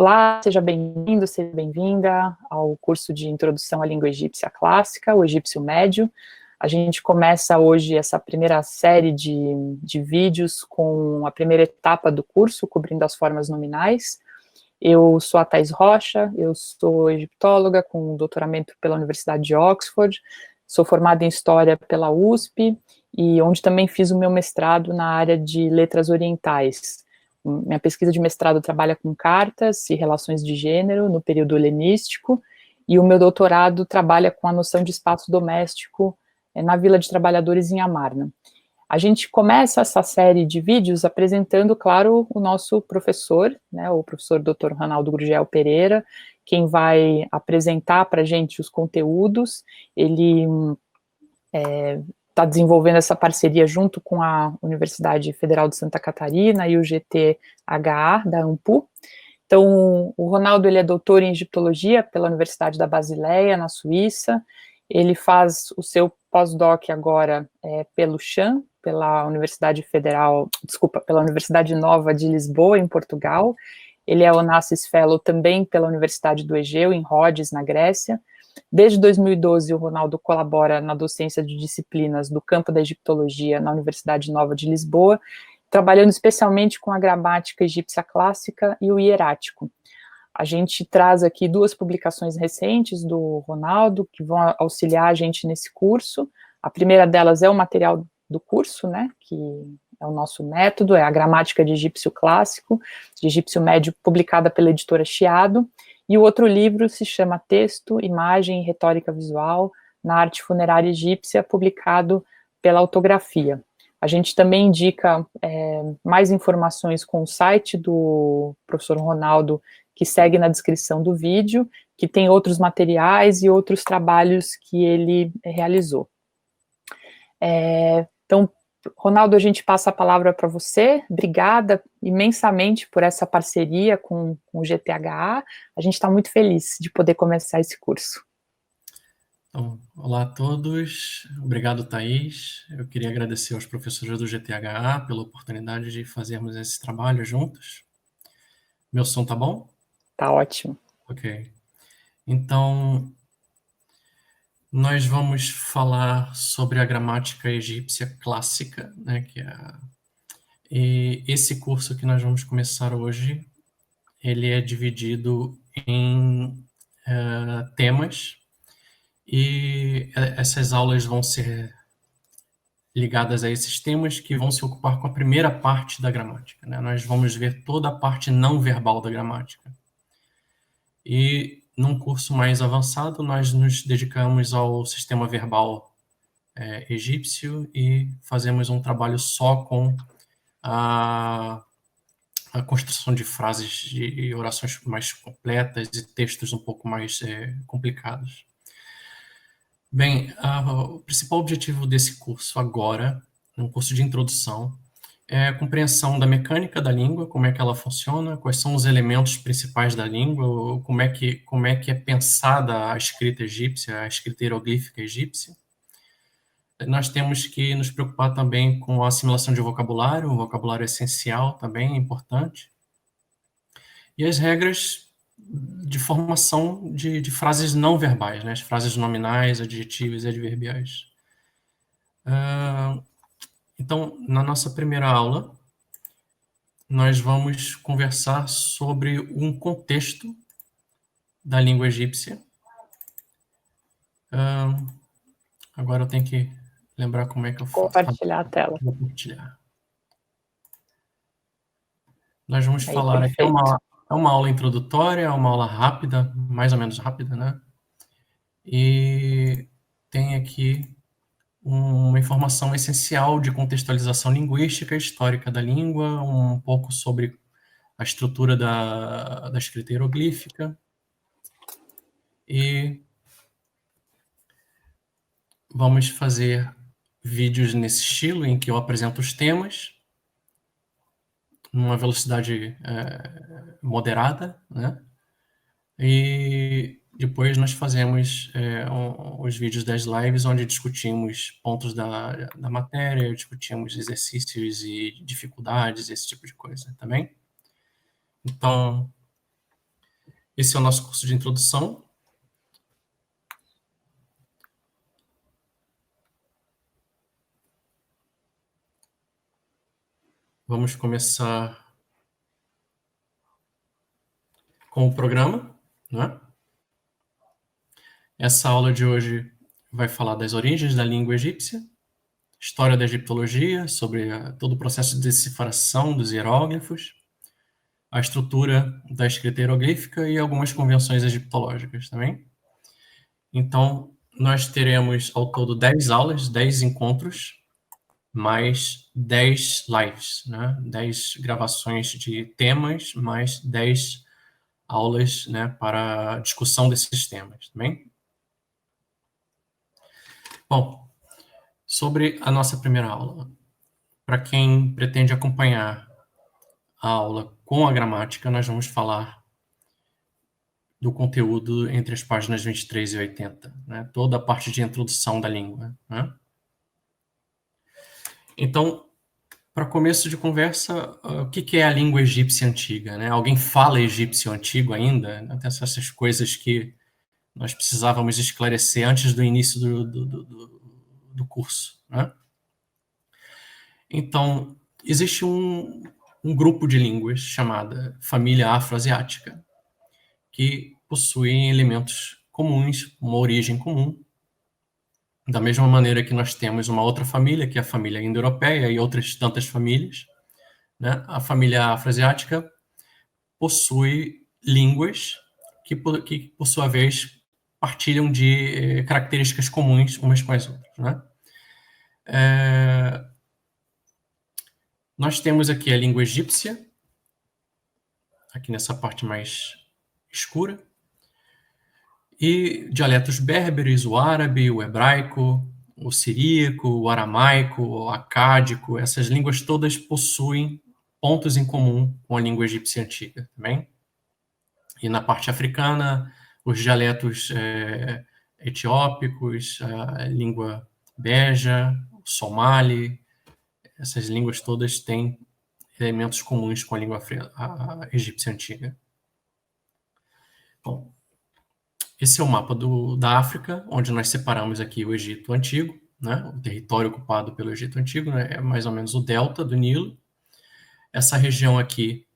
Olá, seja bem-vindo, seja bem-vinda ao curso de Introdução à Língua Egípcia Clássica, o Egípcio Médio. A gente começa hoje essa primeira série de vídeos com a primeira etapa do curso, cobrindo as formas nominais. Eu sou a Thais Rocha, eu sou egiptóloga com doutoramento pela Universidade de Oxford, sou formada em História pela USP, e onde também fiz o meu mestrado na área de Letras Orientais. Minha pesquisa de mestrado trabalha com cartas e relações de gênero no período helenístico, e o meu doutorado trabalha com a noção de espaço doméstico na Vila de Trabalhadores em Amarna. A gente começa essa série de vídeos apresentando, claro, o nosso professor, né, o professor Dr. Ronaldo Gurgel Pereira, quem vai apresentar para a gente os conteúdos. Ele está desenvolvendo essa parceria junto com a Universidade Federal de Santa Catarina e o GTHA da AMPU. Então, o Ronaldo, ele é doutor em egiptologia pela Universidade da Basileia, na Suíça. Ele faz o seu pós-doc agora pelo CHAN, pela Universidade Nova de Lisboa, em Portugal. Ele é Onassis Fellow também pela Universidade do Egeu, em Rhodes, na Grécia. Desde 2012, o Ronaldo colabora na docência de disciplinas do campo da egiptologia na Universidade Nova de Lisboa, trabalhando especialmente com a gramática egípcia clássica e o hierático. A gente traz aqui duas publicações recentes do Ronaldo, que vão auxiliar a gente nesse curso. A primeira delas é o material do curso, né, que é o nosso método, é a Gramática de Egípcio Clássico, de Egípcio Médio, publicada pela editora Chiado. E o outro livro se chama Texto, Imagem e Retórica Visual na Arte Funerária Egípcia, publicado pela Autografia. A gente também indica mais informações com o site do professor Ronaldo, que segue na descrição do vídeo, que tem outros materiais e outros trabalhos que ele realizou. Então, Ronaldo, a gente passa a palavra para você. Obrigada imensamente por essa parceria com o GTHA. A gente está muito feliz de poder começar esse curso. Então, olá a todos. Obrigado, Thais. Eu queria agradecer aos professores do GTHA pela oportunidade de fazermos esse trabalho juntos. Meu som tá bom? Tá ótimo. Ok. Então, nós vamos falar sobre a gramática egípcia clássica, né, E esse curso que nós vamos começar hoje, ele é dividido em temas, e essas aulas vão ser ligadas a esses temas que vão se ocupar com a primeira parte da gramática, né? Nós vamos ver toda a parte não verbal da gramática. E num curso mais avançado, nós nos dedicamos ao sistema verbal egípcio e fazemos um trabalho só com a construção de frases e orações mais completas e textos um pouco mais complicados. Bem, o principal objetivo desse curso agora, um curso de introdução, é a compreensão da mecânica da língua, como é que ela funciona, quais são os elementos principais da língua, como é que é pensada a escrita egípcia, a escrita hieroglífica egípcia. Nós temos que nos preocupar também com a assimilação de vocabulário, o vocabulário essencial também é importante, e as regras de formação de frases não verbais, né? As frases nominais, adjetivos e adverbiais. Então, na nossa primeira aula, nós vamos conversar sobre um contexto da língua egípcia. Agora eu tenho que lembrar como é que eu faço. Compartilhar a tela. Vou compartilhar. Nós vamos Aí, falar aqui, perfeito. é uma aula introdutória, é uma aula rápida, mais ou menos rápida, né? E tem aqui uma informação essencial de contextualização linguística, histórica da língua, um pouco sobre a estrutura da escrita hieroglífica, e vamos fazer vídeos nesse estilo, em que eu apresento os temas, numa velocidade moderada, né? E depois nós fazemos os vídeos das lives, onde discutimos pontos da matéria, discutimos exercícios e dificuldades, esse tipo de coisa, tá bem? Então, Esse é o nosso curso de introdução. Vamos começar com o programa, né? Essa aula de hoje vai falar das origens da língua egípcia, história da egiptologia, sobre todo o processo de decifração dos hieróglifos, a estrutura da escrita hieroglífica e algumas convenções egiptológicas também. Então, nós teremos ao todo 10 aulas, 10 encontros, mais 10 lives, né? 10 gravações de temas, mais 10 aulas, né, para discussão desses temas também. Bom, sobre a nossa primeira aula. Para quem pretende acompanhar a aula com a gramática, nós vamos falar do conteúdo entre as páginas 23 e 80, né? Toda a parte de introdução da língua, né? Então, para começo de conversa, o que é a língua egípcia antiga, né? Alguém fala egípcio antigo ainda? Tem essas coisas que nós precisávamos esclarecer antes do início do curso, né? Então, existe um grupo de línguas chamada família afroasiática, que possuem elementos comuns, uma origem comum, da mesma maneira que nós temos uma outra família, que é a família indo-europeia e outras tantas famílias, né? A família afroasiática possui línguas que, por sua vez, partilham de características comuns umas com as outras, né? Nós temos aqui a língua egípcia, aqui nessa parte mais escura, e dialetos berberes, o árabe, o hebraico, o siríaco, o aramaico, o acádico, essas línguas todas possuem pontos em comum com a língua egípcia antiga também. E na parte africana, os dialetos etiópicos, a língua beja, o somali, essas línguas todas têm elementos comuns com a língua a egípcia antiga. Bom, esse é o mapa da África, onde nós separamos aqui o Egito Antigo, né? O território ocupado pelo Egito Antigo, né? É mais ou menos o delta do Nilo. Essa região aqui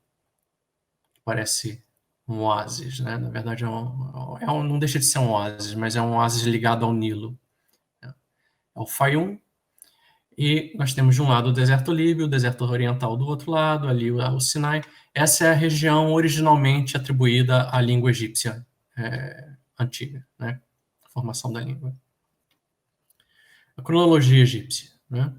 parece um oásis, né? Na verdade, não deixa de ser um oásis, mas é um oásis ligado ao Nilo. Né? É o Fayum, e nós temos de um lado o deserto líbio, o deserto oriental do outro lado, ali o Sinai. Essa é a região originalmente atribuída à língua egípcia antiga, né? A formação da língua. A cronologia egípcia, né?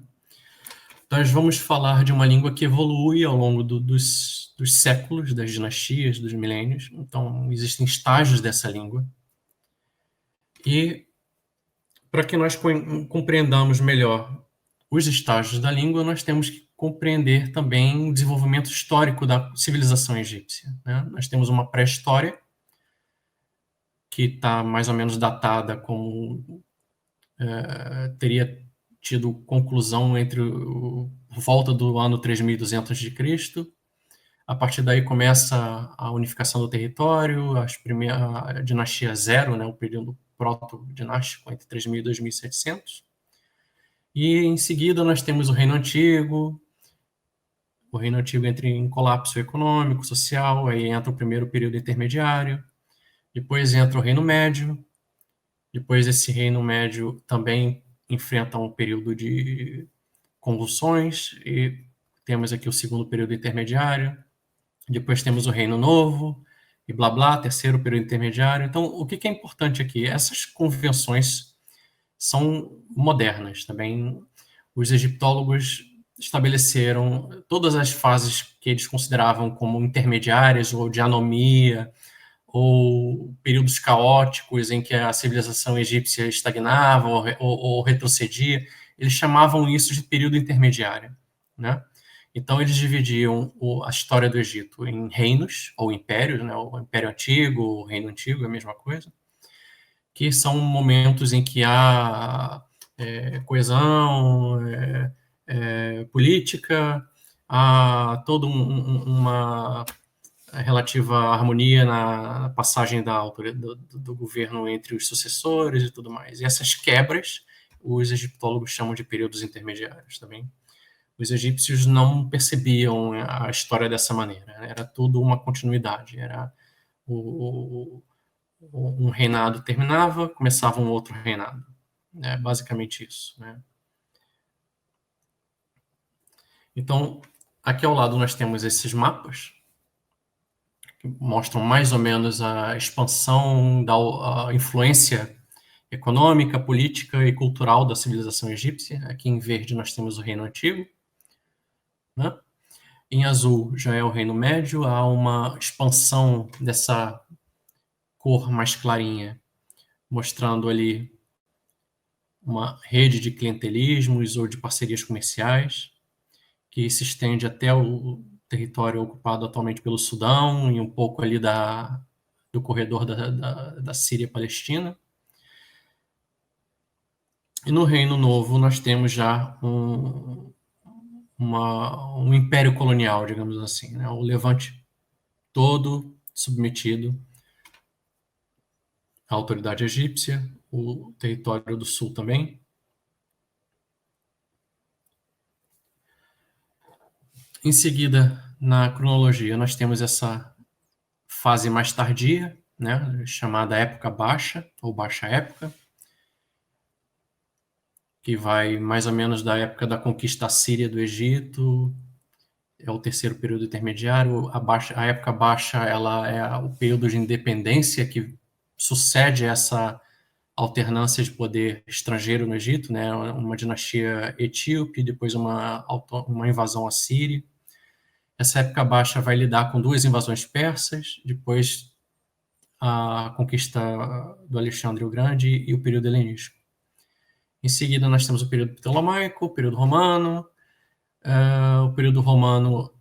Nós vamos falar de uma língua que evolui ao longo dos séculos, das dinastias, dos milênios. Então, existem estágios dessa língua. E, para que nós compreendamos melhor os estágios da língua, nós temos que compreender também o desenvolvimento histórico da civilização egípcia, né? Nós temos uma pré-história, que está mais ou menos datada com... teria tido conclusão por volta do ano 3200 de Cristo. A partir daí começa a unificação do território, a dinastia Zero, né, o período proto-dinástico entre 3000 e 2700. E em seguida nós temos o Reino Antigo. O Reino Antigo entra em colapso econômico, social, aí entra o primeiro período intermediário. Depois entra o Reino Médio. Depois esse Reino Médio também enfrenta um período de convulsões e temos aqui o segundo período intermediário. Depois temos o Reino Novo e blá blá, terceiro período intermediário. Então, o que é importante aqui? Essas convenções são modernas também. Os egiptólogos estabeleceram todas as fases que eles consideravam como intermediárias ou de anomia, ou períodos caóticos em que a civilização egípcia estagnava ou retrocedia, eles chamavam isso de período intermediário, né? Então, eles dividiam a história do Egito em reinos, ou impérios, né? O Império Antigo, o Reino Antigo, é a mesma coisa, que são momentos em que há coesão política, há toda uma relativa à harmonia na passagem do governo entre os sucessores e tudo mais. E essas quebras, os egiptólogos chamam de períodos intermediários também. Os egípcios não percebiam a história dessa maneira, era tudo uma continuidade, era um reinado terminava, começava um outro reinado. É basicamente isso, né? Então, aqui ao lado nós temos esses mapas, que mostram mais ou menos a expansão da influência econômica, política e cultural da civilização egípcia. Aqui em verde nós temos o Reino Antigo, né? Em azul já é o Reino Médio, há uma expansão dessa cor mais clarinha, mostrando ali uma rede de clientelismos ou de parcerias comerciais, que se estende até o território ocupado atualmente pelo Sudão e um pouco ali do corredor da Síria-Palestina. E no Reino Novo nós temos já um império colonial, digamos assim, né? O Levante todo submetido à autoridade egípcia, o território do sul também. Em seguida, na cronologia, nós temos essa fase mais tardia, né, chamada Época Baixa, ou Baixa Época, que vai mais ou menos da época da conquista assíria do Egito, é o terceiro período intermediário. A Época Baixa ela é o período de independência que sucede essa alternância de poder estrangeiro no Egito, né, uma dinastia etíope, depois uma invasão assíria. Essa época baixa vai lidar com duas invasões persas, depois a conquista do Alexandre o Grande e o período helenístico. Em seguida, nós temos o período ptolomaico, o período romano. O período romano,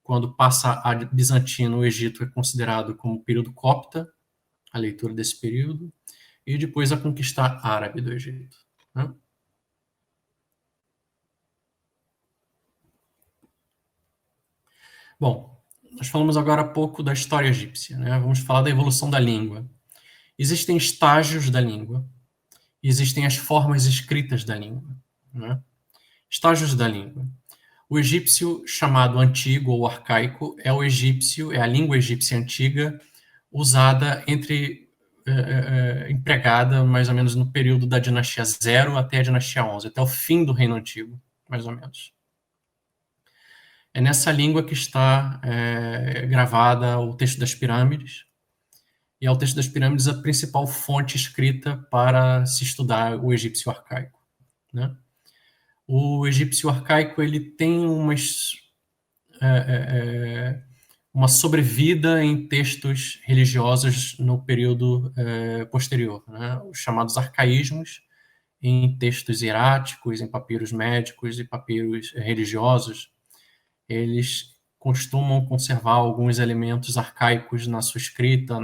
quando passa a bizantino, o Egito é considerado como período copta, a leitura desse período, e depois a conquista árabe do Egito, né? Bom, nós falamos agora há pouco da história egípcia, né? Vamos falar da evolução da língua. Existem estágios da língua, e existem as formas escritas da língua, né? Estágios da língua. O egípcio chamado antigo ou arcaico é a língua egípcia antiga usada empregada mais ou menos no período da dinastia 0 até a dinastia 11, até o fim do Reino Antigo, mais ou menos. É nessa língua que está gravada o texto das pirâmides, e é o texto das pirâmides a principal fonte escrita para se estudar o egípcio arcaico, né? O egípcio arcaico ele tem uma sobrevida em textos religiosos no período posterior, né? Os chamados arcaísmos, em textos hieráticos, em papiros médicos e papiros religiosos, eles costumam conservar alguns elementos arcaicos na sua escrita,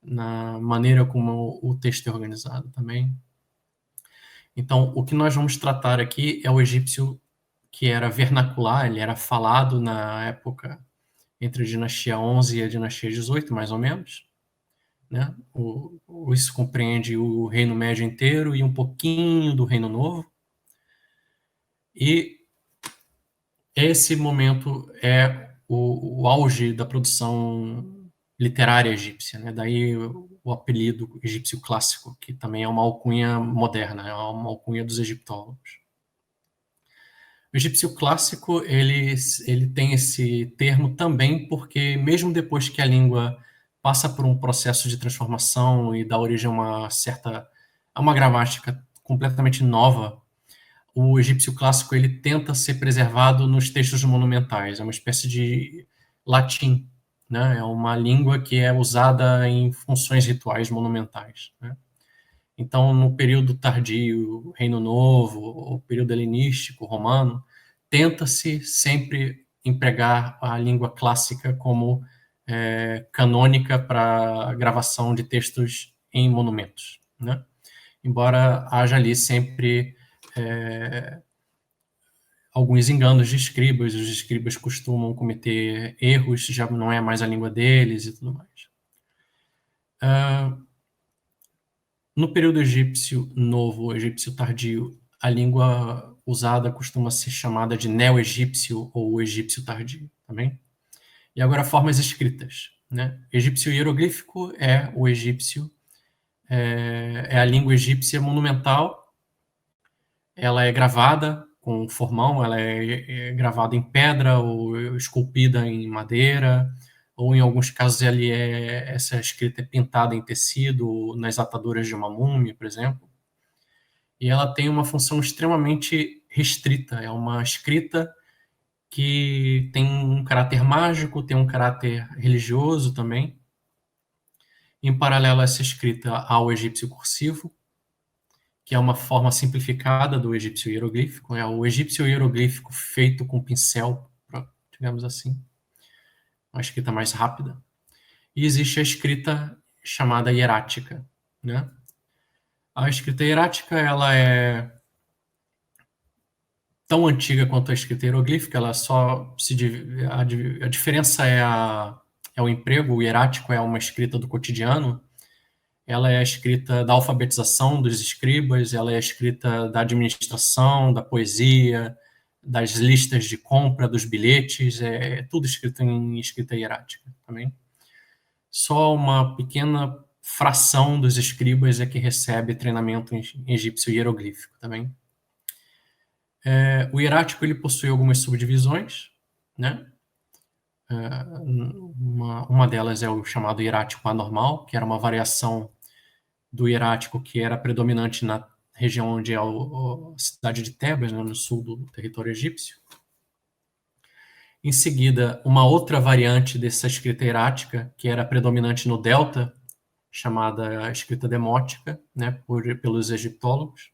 na maneira como o texto é organizado também. Então, o que nós vamos tratar aqui é o egípcio que era vernacular, ele era falado na época entre a dinastia 11 e a dinastia 18, mais ou menos, né? Isso compreende o Reino Médio inteiro e um pouquinho do Reino Novo. E esse momento é o auge da produção literária egípcia, né? Daí o apelido egípcio clássico, que também é uma alcunha moderna, é uma alcunha dos egiptólogos. O egípcio clássico, ele tem esse termo também porque mesmo depois que a língua passa por um processo de transformação e dá origem a uma gramática completamente nova, o egípcio clássico ele tenta ser preservado nos textos monumentais, é uma espécie de latim, né? É uma língua que é usada em funções rituais monumentais, né? Então, no período tardio, Reino Novo, o período helenístico, romano, tenta-se sempre empregar a língua clássica como canônica para a gravação de textos em monumentos, né? Embora haja ali sempre alguns enganos de escribas, os escribas costumam cometer erros, já não é mais a língua deles e tudo mais. No período egípcio novo, egípcio tardio, a língua usada costuma ser chamada de neo-egípcio ou egípcio tardio, também. E agora formas escritas, né? Egípcio hieroglífico é o egípcio, é a língua egípcia monumental. Ela é gravada com formão, ela é gravada em pedra ou esculpida em madeira, ou em alguns casos essa escrita é pintada em tecido, nas ataduras de uma múmia, por exemplo. E ela tem uma função extremamente restrita, é uma escrita que tem um caráter mágico, tem um caráter religioso também. Em paralelo a essa escrita há o egípcio cursivo, que é uma forma simplificada do egípcio hieroglífico, é o egípcio hieroglífico feito com pincel, digamos assim, uma escrita mais rápida. E existe a escrita chamada hierática, né? A escrita hierática, ela é tão antiga quanto a escrita hieroglífica, ela só a diferença é o emprego. O hierático é uma escrita do cotidiano, ela é a escrita da alfabetização dos escribas, ela é a escrita da administração, da poesia, das listas de compra, dos bilhetes, é tudo escrito em escrita hierática também. Só uma pequena fração dos escribas é que recebe treinamento em egípcio hieroglífico também. O hierático ele possui algumas subdivisões, né? Uma delas é o chamado hierático anormal, que era uma variação do hierático que era predominante na região onde é a cidade de Tebas, né, no sul do território egípcio. Em seguida, uma outra variante dessa escrita hierática, que era predominante no delta, chamada escrita demótica, né, pelos egiptólogos,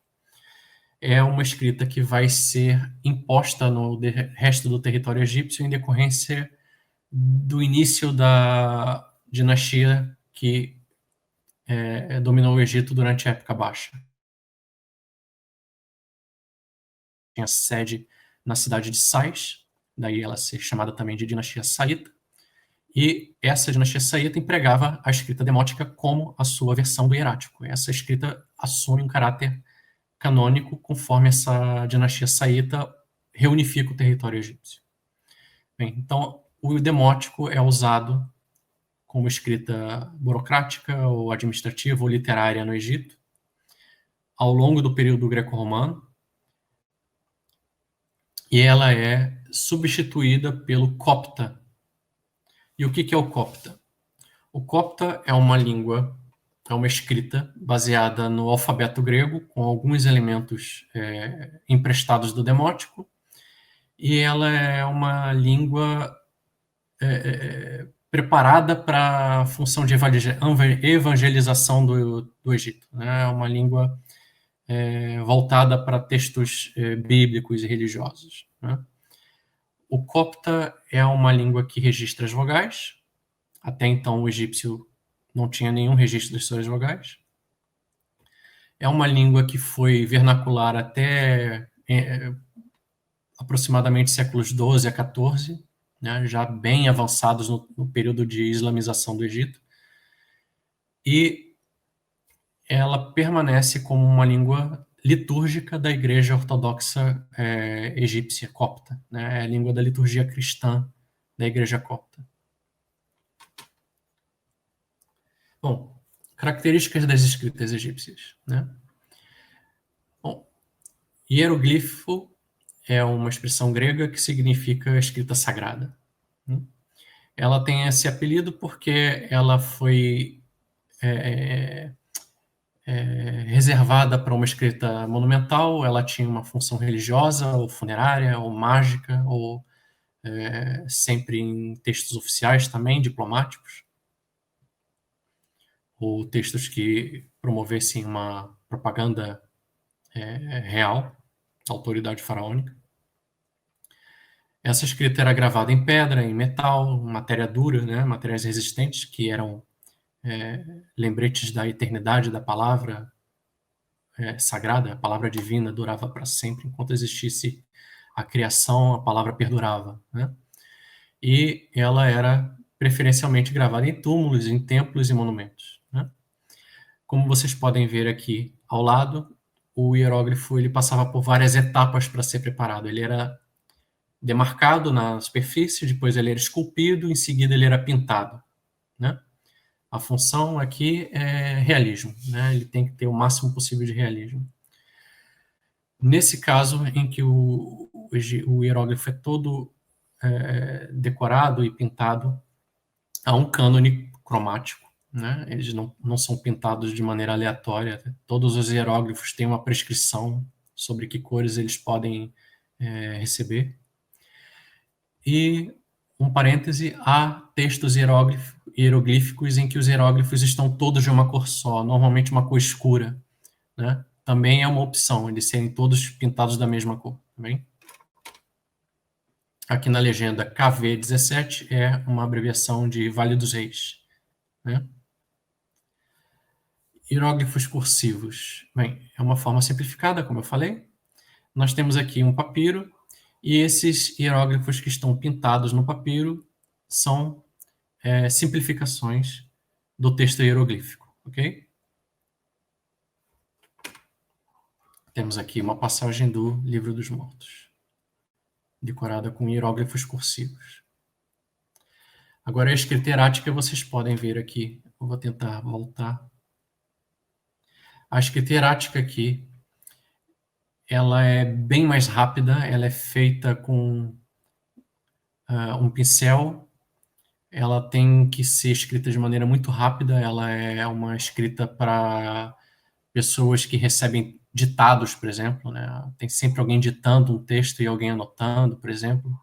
é uma escrita que vai ser imposta no resto do território egípcio em decorrência do início da dinastia que dominou o Egito durante a época baixa. Tinha sede na cidade de Sais, daí ela ser chamada também de dinastia saíta, e essa dinastia saíta empregava a escrita demótica como a sua versão do hierático. Essa escrita assume um caráter canônico conforme essa dinastia saíta reunifica o território egípcio. Bem, então, o demótico é usado como escrita burocrática ou administrativa ou literária no Egito ao longo do período greco-romano, e ela é substituída pelo copta. E o que é o copta? O copta é uma língua, é uma escrita baseada no alfabeto grego, com alguns elementos emprestados do demótico, e ela é uma língua preparada para a função de evangelização do Egito. Né? É uma língua voltada para textos bíblicos e religiosos. Né? O copta é uma língua que registra as vogais. Até então, o egípcio não tinha nenhum registro das suas vogais. É uma língua que foi vernacular até aproximadamente séculos 12 a 14, né, já bem avançados no período de islamização do Egito. E ela permanece como uma língua litúrgica da Igreja Ortodoxa egípcia, copta. Né, é a língua da liturgia cristã da Igreja copta. Bom, características das escritas egípcias. Né? Bom, hieroglifo é uma expressão grega que significa escrita sagrada. Ela tem esse apelido porque ela foi reservada para uma escrita monumental. Ela tinha uma função religiosa, ou funerária, ou mágica, ou sempre em textos oficiais também, diplomáticos, ou textos que promovessem uma propaganda real da autoridade faraônica. Essa escrita era gravada em pedra, em metal, matéria dura, né, materiais resistentes, que eram lembretes da eternidade da palavra sagrada. A palavra divina durava para sempre, enquanto existisse a criação, a palavra perdurava, né? E ela era preferencialmente gravada em túmulos, em templos e monumentos, né? Como vocês podem ver aqui ao lado, o hieróglifo ele passava por várias etapas para ser preparado. Ele era demarcado na superfície, depois ele era esculpido, em seguida ele era pintado, né? A função aqui é realismo, né? Ele tem que ter o máximo possível de realismo. Nesse caso em que o hieróglifo é todo decorado e pintado, há um cânone cromático, né? Eles não são pintados de maneira aleatória. Todos os hieróglifos têm uma prescrição sobre que cores eles podem receber. E, um parêntese, há textos hieroglíficos em que os hieróglifos estão todos de uma cor só, normalmente uma cor escura, né? Também é uma opção, eles serem todos pintados da mesma cor, também. Aqui na legenda, KV17 é uma abreviação de Vale dos Reis, né? Hieróglifos cursivos. Bem, é uma forma simplificada, como eu falei. Nós temos aqui um papiro, e esses hieróglifos que estão pintados no papiro são simplificações do texto hieroglífico, ok? Temos aqui uma passagem do Livro dos Mortos, decorada com hieróglifos cursivos. Agora, a escrita hierática vocês podem ver aqui. Eu vou tentar voltar. A escrita hierática aqui, ela é bem mais rápida, ela é feita com um pincel, ela tem que ser escrita de maneira muito rápida, ela é uma escrita para pessoas que recebem ditados, por exemplo, né? Tem sempre alguém ditando um texto e alguém anotando, por exemplo.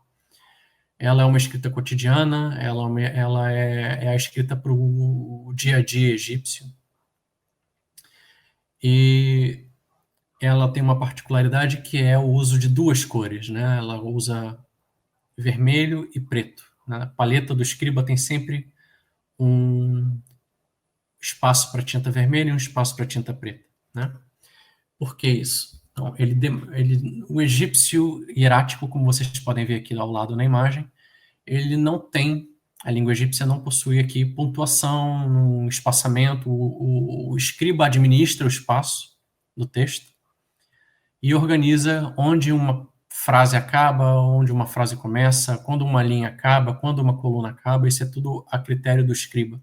Ela é uma escrita cotidiana, ela é a escrita para o dia a dia egípcio. E ela tem uma particularidade que é o uso de duas cores, né? Ela usa vermelho e preto. Na paleta do escriba tem sempre um espaço para tinta vermelha e um espaço para tinta preta, né? Por que isso? Então, o egípcio hierático, como vocês podem ver aqui ao lado na imagem, ele não tem, a língua egípcia não possui aqui pontuação, um espaçamento, o escriba administra o espaço do texto e organiza onde uma frase acaba, onde uma frase começa, quando uma linha acaba, quando uma coluna acaba, isso é tudo a critério do escriba.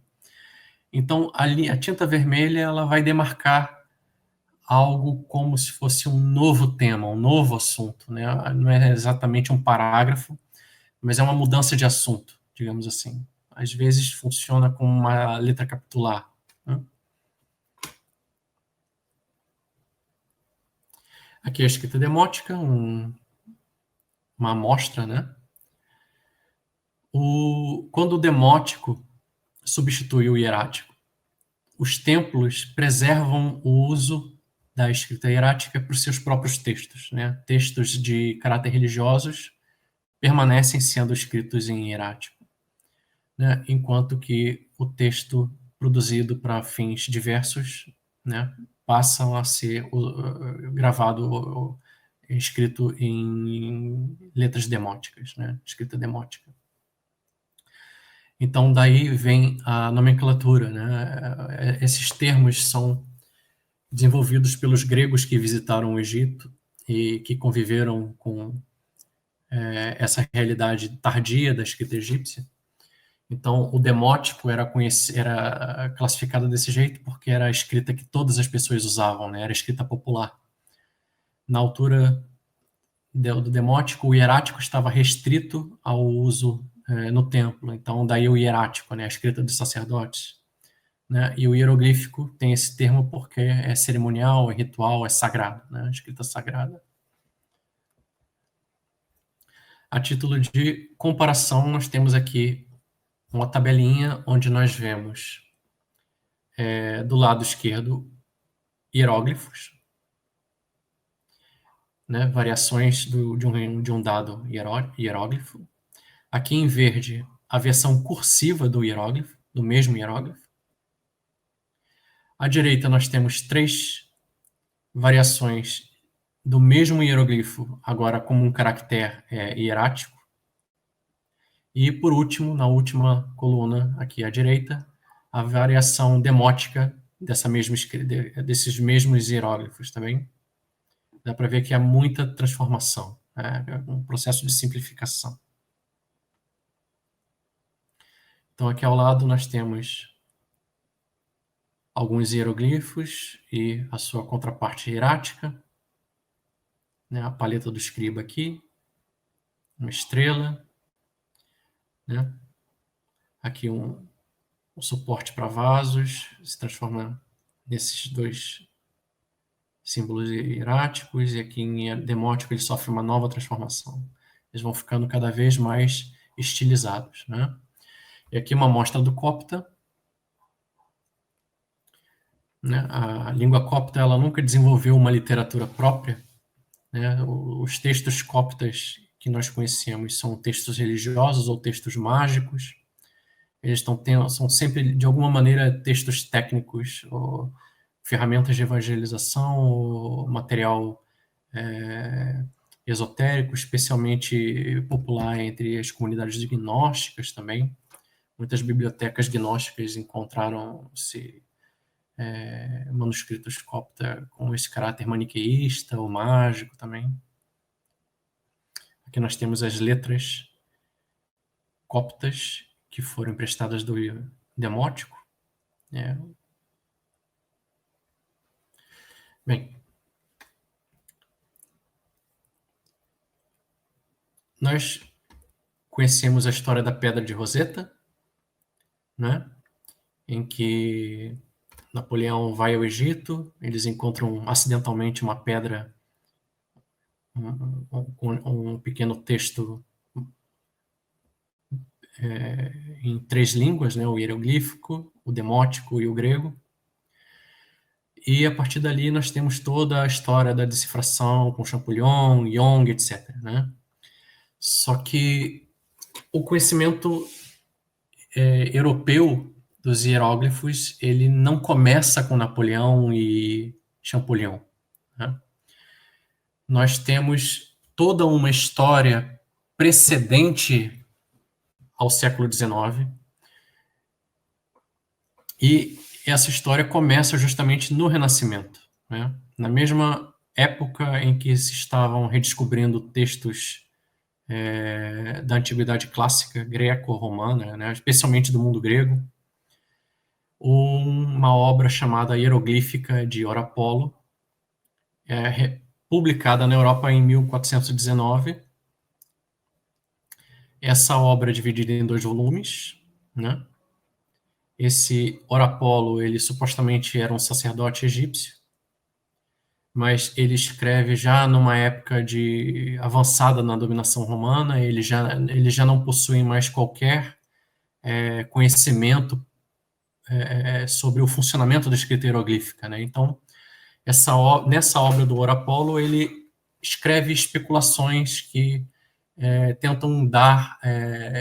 Então, a tinta vermelha ela vai demarcar algo como se fosse um novo tema, um novo assunto, né? Não é exatamente um parágrafo, mas é uma mudança de assunto, digamos assim. Às vezes funciona como uma letra capitular, né? Aqui é a escrita demótica, uma amostra, né? Quando o demótico substitui o hierático, os templos preservam o uso da escrita hierática para os seus próprios textos, né? Textos de caráter religiosos permanecem sendo escritos em hierático, né? Enquanto que o texto produzido para fins diversos, né, passam a ser gravado, escrito em letras demóticas, né? Escrita demótica. Então, daí vem a nomenclatura, né? Esses termos são desenvolvidos pelos gregos que visitaram o Egito e que conviveram com essa realidade tardia da escrita egípcia. Então, o demótico era classificado desse jeito porque era a escrita que todas as pessoas usavam, né? Era a escrita popular. Na altura do demótico, o hierático estava restrito ao uso no templo. Então, daí o hierático, né? A escrita dos sacerdotes. Né? E o hieroglífico tem esse termo porque é cerimonial, é ritual, é sagrado, né? Escrita sagrada. A título de comparação, nós temos aqui uma tabelinha onde nós vemos do lado esquerdo hieróglifos, né? Variações de um dado hieróglifo. Aqui em verde, a versão cursiva do hieróglifo, do mesmo hieróglifo. À direita, nós temos 3 variações do mesmo hieroglifo, agora como um caractere hierático. E, por último, na última coluna, aqui à direita, a variação demótica desses mesmos hieróglifos também. Dá para ver que há muita transformação, é um processo de simplificação. Então, aqui ao lado nós temos alguns hieroglifos e a sua contraparte hierática, né? A paleta do escriba aqui, uma estrela, né? Aqui um suporte para vasos, se transforma nesses dois símbolos hieráticos, e aqui em demótico ele sofre uma nova transformação. Eles vão ficando cada vez mais estilizados, né? E aqui uma amostra do copta, né? A língua copta ela nunca desenvolveu uma literatura própria, né? Os textos coptas que nós conhecemos são textos religiosos ou textos mágicos. Eles são sempre, de alguma maneira, textos técnicos, ou ferramentas de evangelização, ou material esotérico, especialmente popular entre as comunidades gnósticas também. Muitas bibliotecas gnósticas encontraram-se manuscritos copta com esse caráter maniqueísta ou mágico também. Aqui nós temos as letras coptas que foram emprestadas do demótico. Bem, nós conhecemos a história da Pedra de Roseta, né? Em que Napoleão vai ao Egito, eles encontram acidentalmente uma pedra, um pequeno texto em 3 línguas, né? O hieroglífico, o demótico e o grego. E a partir dali nós temos toda a história da decifração com Champollion, Young, etc., né? Só que o conhecimento europeu dos hieróglifos, ele não começa com Napoleão e Champollion, né? Nós temos toda uma história precedente ao século XIX, e essa história começa justamente no Renascimento, né? Na mesma época em que se estavam redescobrindo textos da antiguidade clássica greco-romana, né? Especialmente do mundo grego, uma obra chamada Hieroglífica de Orapolo, publicada na Europa em 1419. Essa obra é dividida em 2 volumes, né? Esse Orapolo, ele supostamente era um sacerdote egípcio, mas ele escreve já numa época avançada na dominação romana. Ele já não possui mais qualquer conhecimento sobre o funcionamento da escrita hieroglífica, né? Então, nessa obra do Orapolo, ele escreve especulações que tentam dar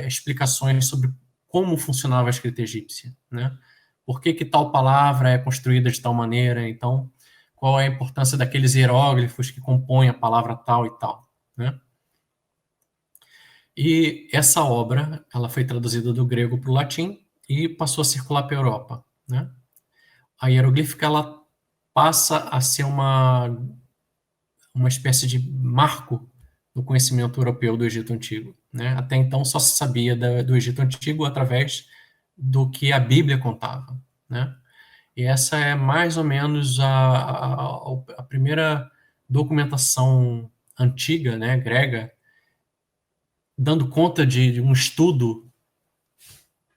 explicações sobre como funcionava a escrita egípcia, né? Por que tal palavra é construída de tal maneira? Então, qual é a importância daqueles hieróglifos que compõem a palavra tal e tal, né? E essa obra, ela foi traduzida do grego para o latim e passou a circular pela Europa, né? A hieroglífica, ela passa a ser uma espécie de marco no conhecimento europeu do Egito Antigo, né? Até então só se sabia do Egito Antigo através do que a Bíblia contava, né? E essa é mais ou menos a primeira documentação antiga, né, grega, dando conta de um estudo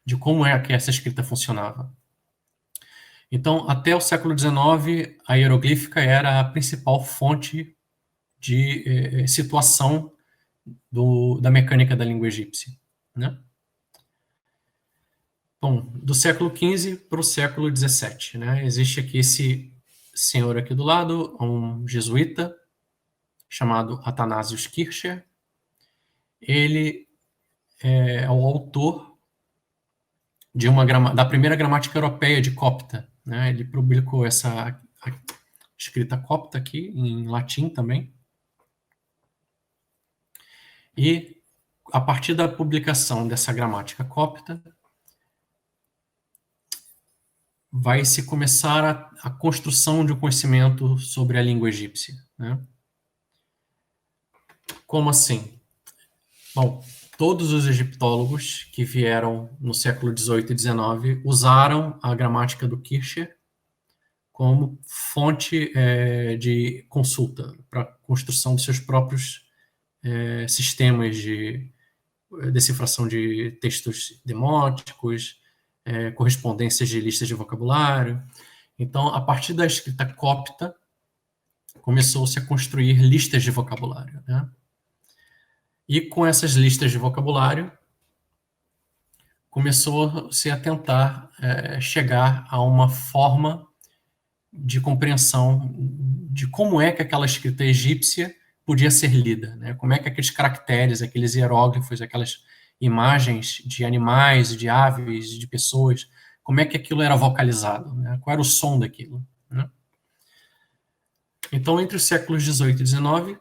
de como é que essa escrita funcionava. Então, até o século XIX, a hieroglífica era a principal fonte de situação da mecânica da língua egípcia, né? Bom, do século XV para o século XVII, né? Existe aqui esse senhor aqui do lado, um jesuíta chamado Athanasius Kircher. Ele é o autor da primeira gramática europeia de copta, né? Ele publicou essa escrita copta aqui, em latim também, E, a partir da publicação dessa gramática cópita, vai se começar a construção de um conhecimento sobre a língua egípcia, né? Como assim? Bom, todos os egiptólogos que vieram no século XVIII e XIX usaram a gramática do Kircher como fonte de consulta para a construção dos seus próprios sistemas de decifração de textos demóticos, correspondências de listas de vocabulário. Então, a partir da escrita cópita, começou-se a construir listas de vocabulário, né? E com essas listas de vocabulário, começou-se a tentar chegar a uma forma de compreensão de como é que aquela escrita egípcia podia ser lida, né? Como é que aqueles caracteres, aqueles hieróglifos, aquelas imagens de animais, de aves, de pessoas, como é que aquilo era vocalizado, né? Qual era o som daquilo, né? Então, entre os séculos XVIII e XIX,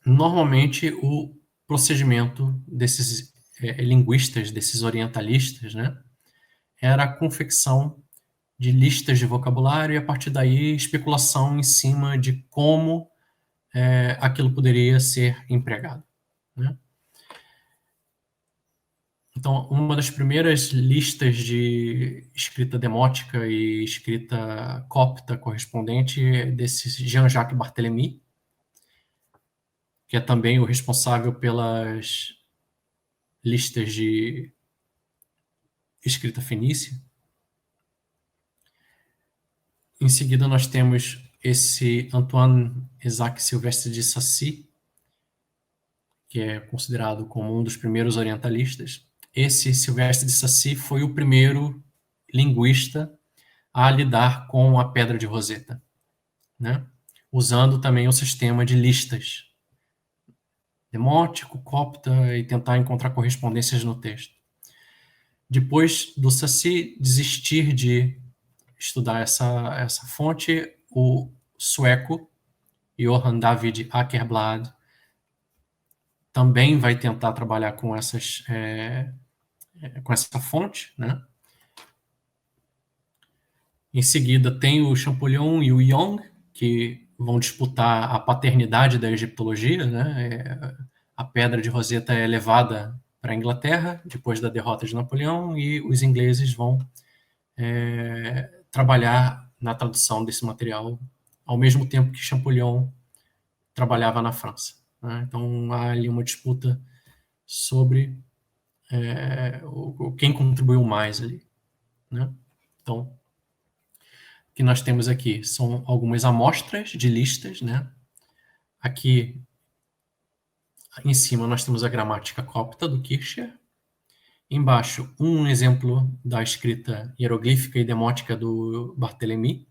normalmente o procedimento desses linguistas, desses orientalistas, né, era a confecção de listas de vocabulário e, a partir daí, especulação em cima de como aquilo poderia ser empregado, né? Então, uma das primeiras listas de escrita demótica e escrita cópita correspondente é desse Jean-Jacques Barthélemy, que é também o responsável pelas listas de escrita fenícia. Em seguida, nós temos esse Antoine Isaac Silvestre de Sacy, que é considerado como um dos primeiros orientalistas. Esse Silvestre de Sacy foi o primeiro linguista a lidar com a Pedra de Roseta, né? Usando também o sistema de listas demótico, cópita, e tentar encontrar correspondências no texto. Depois do Sacy desistir de estudar essa fonte, o sueco Johan David Åkerblad também vai tentar trabalhar com essa fonte, né? Em seguida tem o Champollion e o Young, que vão disputar a paternidade da egiptologia, né? A Pedra de Roseta é levada para a Inglaterra depois da derrota de Napoleão, e os ingleses vão trabalhar na tradução desse material ao mesmo tempo que Champollion trabalhava na França, né? Então há ali uma disputa sobre quem contribuiu mais ali, né? Então, o que nós temos aqui são algumas amostras de listas, né? Aqui em cima nós temos a gramática cópita do Kircher. Embaixo, um exemplo da escrita hieroglífica e demótica do Barthélemy,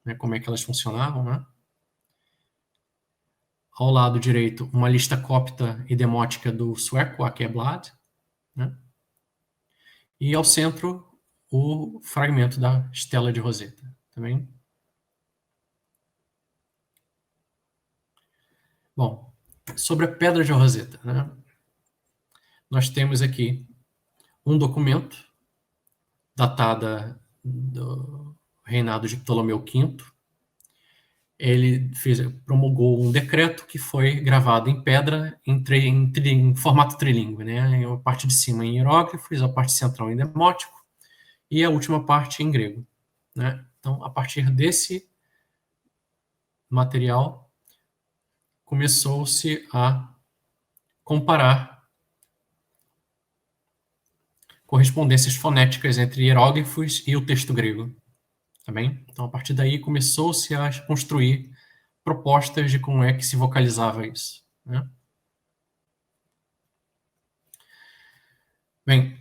né? Como é que elas funcionavam, né? Ao lado direito, uma lista cópita e demótica do sueco Åkerblad, né? E ao centro, o fragmento da Estela de Roseta, também. Bom, sobre a Pedra de Roseta, né? Nós temos aqui um documento datada do reinado de Ptolomeu V. Ele promulgou um decreto que foi gravado em pedra em formato trilíngue, né? A parte de cima em hieróglifos, a parte central em demótico e a última parte em grego, né? Então, a partir desse material, começou-se a comparar correspondências fonéticas entre hieróglifos e o texto grego, tá bem? Então, a partir daí, começou-se a construir propostas de como é que se vocalizava isso, né? Bem,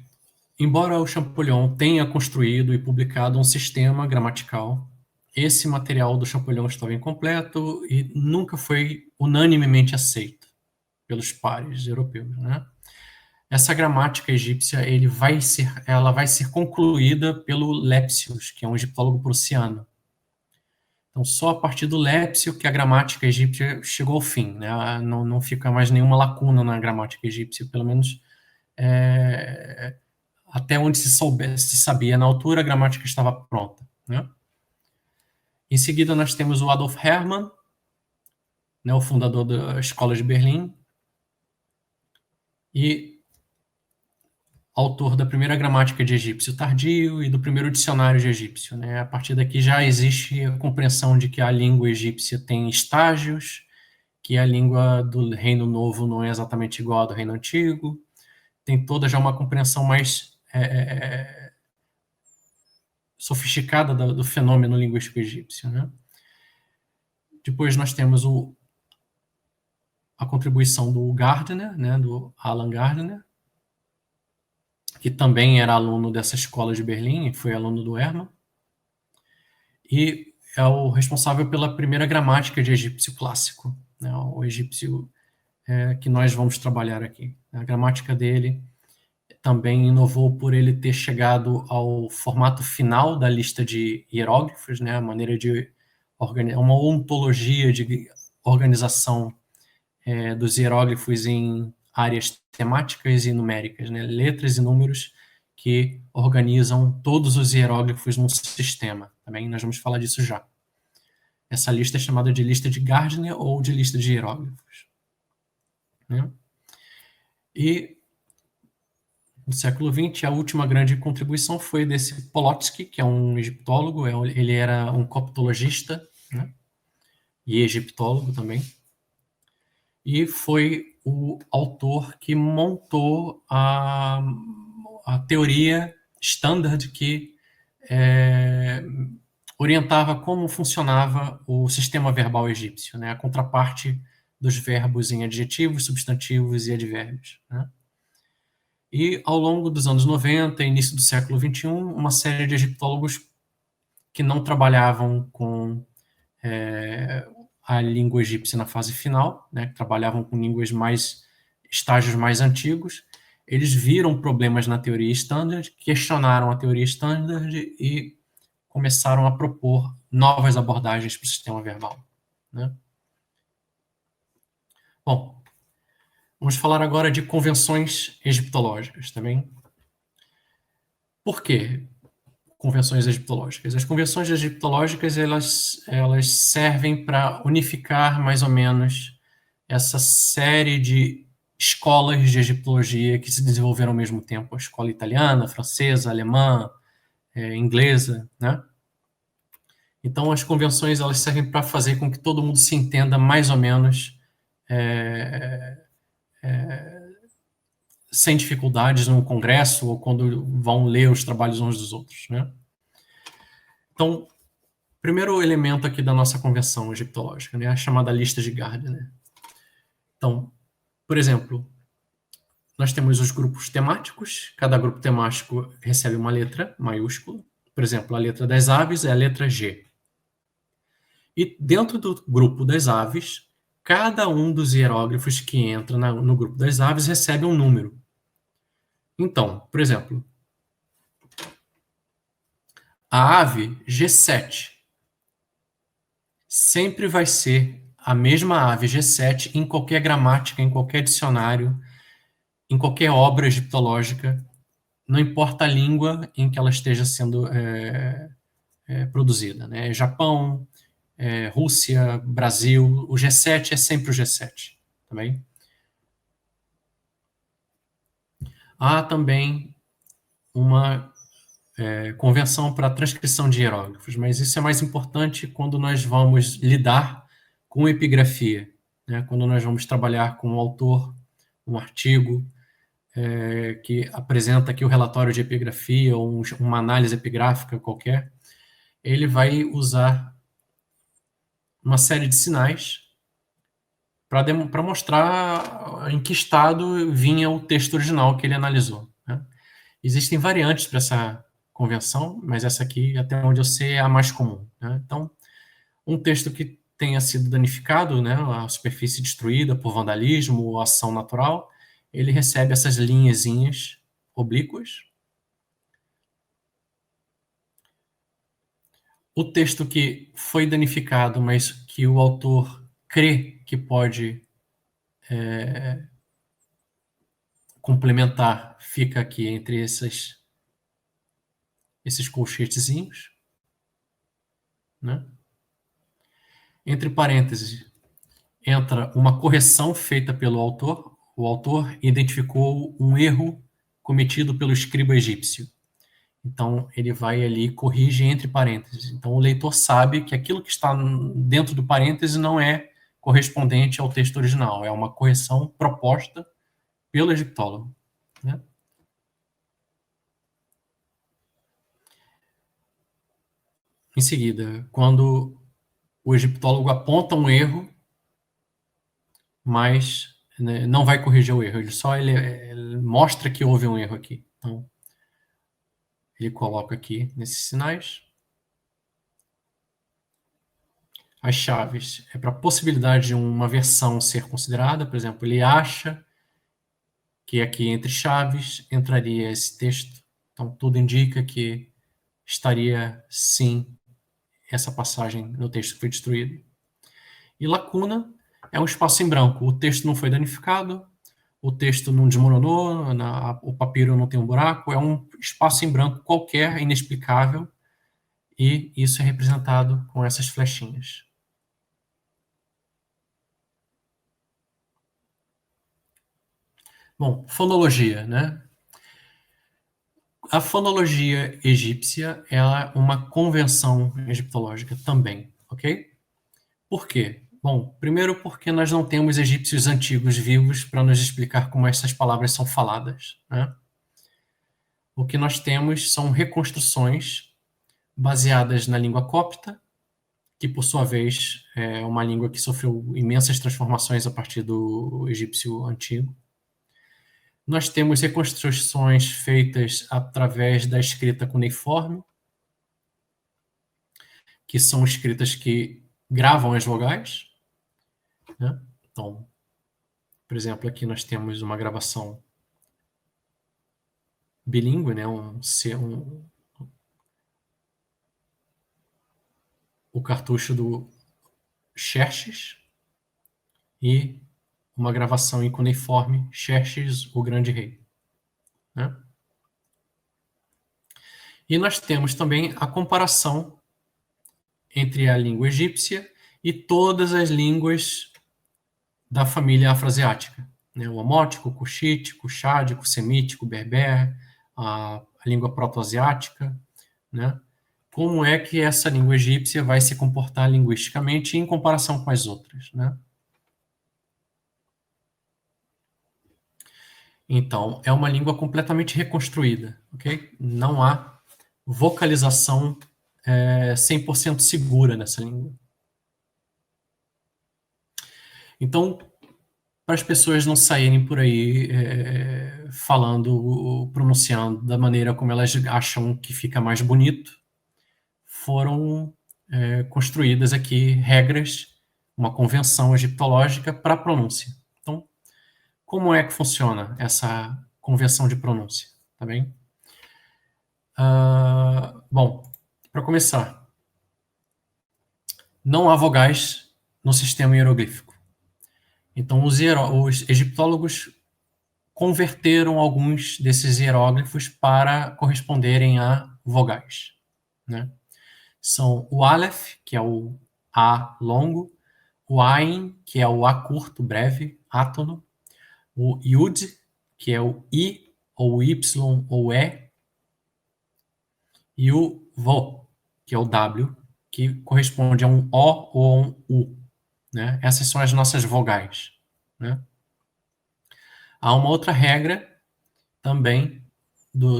embora o Champollion tenha construído e publicado um sistema gramatical, esse material do Champollion estava incompleto e nunca foi unanimemente aceito pelos pares europeus, né? Essa gramática egípcia ela vai ser concluída pelo Lepsius, que é um egiptólogo prussiano. Então, só a partir do Lépsio que a gramática egípcia chegou ao fim, né? Não fica mais nenhuma lacuna na gramática egípcia, pelo menos até onde se sabia na altura, a gramática estava pronta, né? Em seguida, nós temos o Adolf Hermann, né, o fundador da Escola de Berlim, e autor da primeira gramática de egípcio tardio e do primeiro dicionário de egípcio, né? A partir daqui já existe a compreensão de que a língua egípcia tem estágios, que a língua do Reino Novo não é exatamente igual à do Reino Antigo, tem toda já uma compreensão mais sofisticada do fenômeno linguístico egípcio, né? Depois nós temos a contribuição do Gardner, né, do Alan Gardner, que também era aluno dessa escola de Berlim, foi aluno do Hermann, e é o responsável pela primeira gramática de egípcio clássico, né, o egípcio que nós vamos trabalhar aqui. A gramática dele também inovou por ele ter chegado ao formato final da lista de hieróglifos, né, a maneira de uma ontologia de organização dos hieróglifos em áreas temáticas e numéricas, né, letras e números que organizam todos os hieróglifos num sistema. Também nós vamos falar disso já. Essa lista é chamada de lista de Gardner ou de lista de hieróglifos, né? E no século XX, a última grande contribuição foi desse Polotsky, que é um egiptólogo, ele era um coptologista, né, e egiptólogo também, e foi o autor que montou a teoria standard que orientava como funcionava o sistema verbal egípcio, né, a contraparte dos verbos em adjetivos, substantivos e advérbios, né? E, ao longo dos anos 90, início do século XXI, uma série de egiptólogos que não trabalhavam com a língua egípcia na fase final, né, que trabalhavam com estágios mais antigos, eles viram problemas na teoria standard, questionaram a teoria standard e começaram a propor novas abordagens para o sistema verbal, né? Bom, vamos falar agora de convenções egiptológicas também. Por quê convenções egiptológicas? As convenções egiptológicas elas servem para unificar mais ou menos essa série de escolas de egiptologia que se desenvolveram ao mesmo tempo, a escola italiana, francesa, alemã, inglesa, né? Então, as convenções elas servem para fazer com que todo mundo se entenda mais ou menos sem dificuldades no congresso ou quando vão ler os trabalhos uns dos outros, né? Então, primeiro elemento aqui da nossa convenção egiptológica, né, a chamada lista de Gardner. Então, por exemplo, nós temos os grupos temáticos, cada grupo temático recebe uma letra maiúscula. Por exemplo, a letra das aves é a letra G. E dentro do grupo das aves, cada um dos hieróglifos que entra no grupo das aves recebe um número. Então, por exemplo, a ave G7 sempre vai ser a mesma ave G7 em qualquer gramática, em qualquer dicionário, em qualquer obra egiptológica, não importa a língua em que ela esteja sendo produzida, né? Japão, Rússia, Brasil, o G7 é sempre o G7, também. Há também uma convenção para a transcrição de hieróglifos, mas isso é mais importante quando nós vamos lidar com epigrafia, né? Quando nós vamos trabalhar com um autor, um artigo que apresenta aqui o relatório de epigrafia ou uma análise epigráfica qualquer, ele vai usar uma série de sinais para mostrar em que estado vinha o texto original que ele analisou, né? Existem variantes para essa convenção, mas essa aqui, até onde eu sei, é a mais comum, né? Então, um texto que tenha sido danificado, né, a superfície destruída por vandalismo ou ação natural, ele recebe essas linhazinhas oblíquas. o texto que foi danificado, mas que o autor crê que pode complementar, fica aqui entre esses colchetezinhos, né? Entre parênteses, entra uma correção feita pelo autor. O autor identificou um erro cometido pelo escriba egípcio. Então, ele vai ali e corrige entre parênteses. Então, o leitor sabe que aquilo que está dentro do parêntese não é correspondente ao texto original. É uma correção proposta pelo egiptólogo, né? Em seguida, quando o egiptólogo aponta um erro, mas, né, não vai corrigir o erro, ele mostra que houve um erro aqui. Então, ele coloca aqui nesses sinais. As chaves é para a possibilidade de uma versão ser considerada. Por exemplo, ele acha que aqui entre chaves entraria esse texto. Então, tudo indica que estaria, sim, essa passagem no texto que foi destruído. E lacuna é um espaço em branco. O texto não foi danificado, o texto não desmoronou, o papiro não tem um buraco, é um espaço em branco qualquer, inexplicável, e isso é representado com essas flechinhas. Bom, fonologia, né? A fonologia egípcia é uma convenção egiptológica também, ok? Por quê? Bom, primeiro porque nós não temos egípcios antigos vivos para nos explicar como essas palavras são faladas, né? O que nós temos são reconstruções baseadas na língua copta, que por sua vez é uma língua que sofreu imensas transformações a partir do egípcio antigo. Nós temos reconstruções feitas através da escrita cuneiforme, que são escritas que gravam as vogais, né? Então, por exemplo, aqui nós temos uma gravação bilíngue, né? O cartucho do Xerxes e uma gravação em cuneiforme, Xerxes, o Grande Rei, né? E nós temos também a comparação entre a língua egípcia e todas as línguas da família afroasiática, né? O amótico, o cuxítico, o chádico, o semítico, o berber, a língua proto-asiática, né? Como é que essa língua egípcia vai se comportar linguisticamente em comparação com as outras, né? Então, é uma língua completamente reconstruída, ok? Não há vocalização 100% segura nessa língua. Então, para as pessoas não saírem por aí falando, pronunciando da maneira como elas acham que fica mais bonito, foram construídas aqui regras, uma convenção egiptológica para a pronúncia. Então, como é que funciona essa convenção de pronúncia? Tá bem? Bom, para começar, não há vogais no sistema hieroglífico. Então, os egiptólogos converteram alguns desses hieróglifos para corresponderem a vogais, né? São o Aleph, que é o A longo, o Ain, que é o A curto, breve, átono, o Yud, que é o I, ou Y, ou E, e o Vo, que é o W, que corresponde a um O ou a um U, né? Essas são as nossas vogais, né? Há uma outra regra também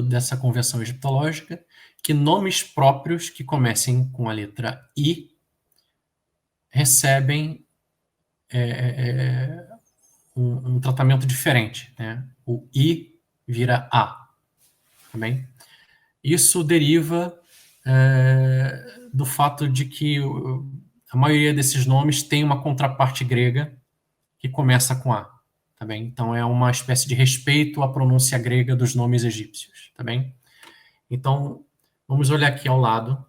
dessa convenção egiptológica, que nomes próprios que comecem com a letra I recebem um tratamento diferente, né? O I vira A, tá bem? Isso deriva do fato de que a maioria desses nomes tem uma contraparte grega que começa com A, tá bem? Então é uma espécie de respeito à pronúncia grega dos nomes egípcios, tá bem? Então, vamos olhar aqui ao lado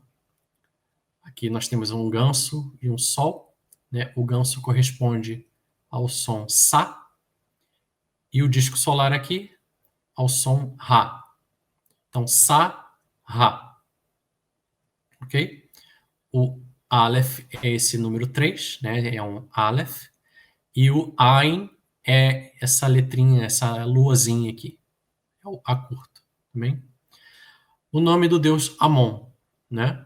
Aqui nós temos um ganso e um sol, né? O ganso corresponde ao som Sa, e o disco solar aqui ao som Ra. Então, Sa, Ra. Ok? O Aleph é esse número 3, né? É um Aleph. E o Ain é essa letrinha, essa luazinha aqui. É o A curto, também. O nome do deus Amon, né?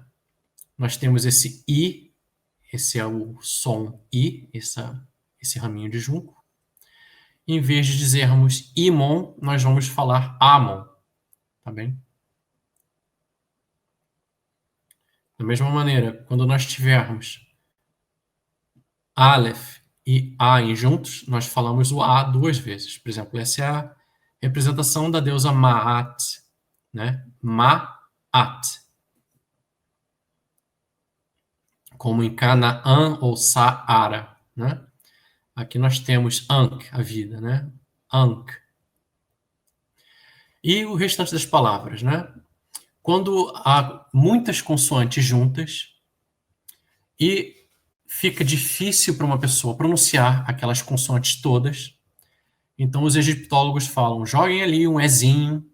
Nós temos esse I, esse é o som I, esse raminho de junco. Em vez de dizermos Imon, nós vamos falar Amon, tá bem? Da mesma maneira, quando nós tivermos Aleph e Ain juntos, nós falamos o A duas vezes. Por exemplo, essa é a representação da deusa Ma'at, né? Ma'at. Como em Canaã ou Saara, né? Aqui nós temos Ankh, a vida, né? Ankh. E o restante das palavras, né? Quando há muitas consoantes juntas e fica difícil para uma pessoa pronunciar aquelas consoantes todas, então os egiptólogos falam, joguem ali um ezinho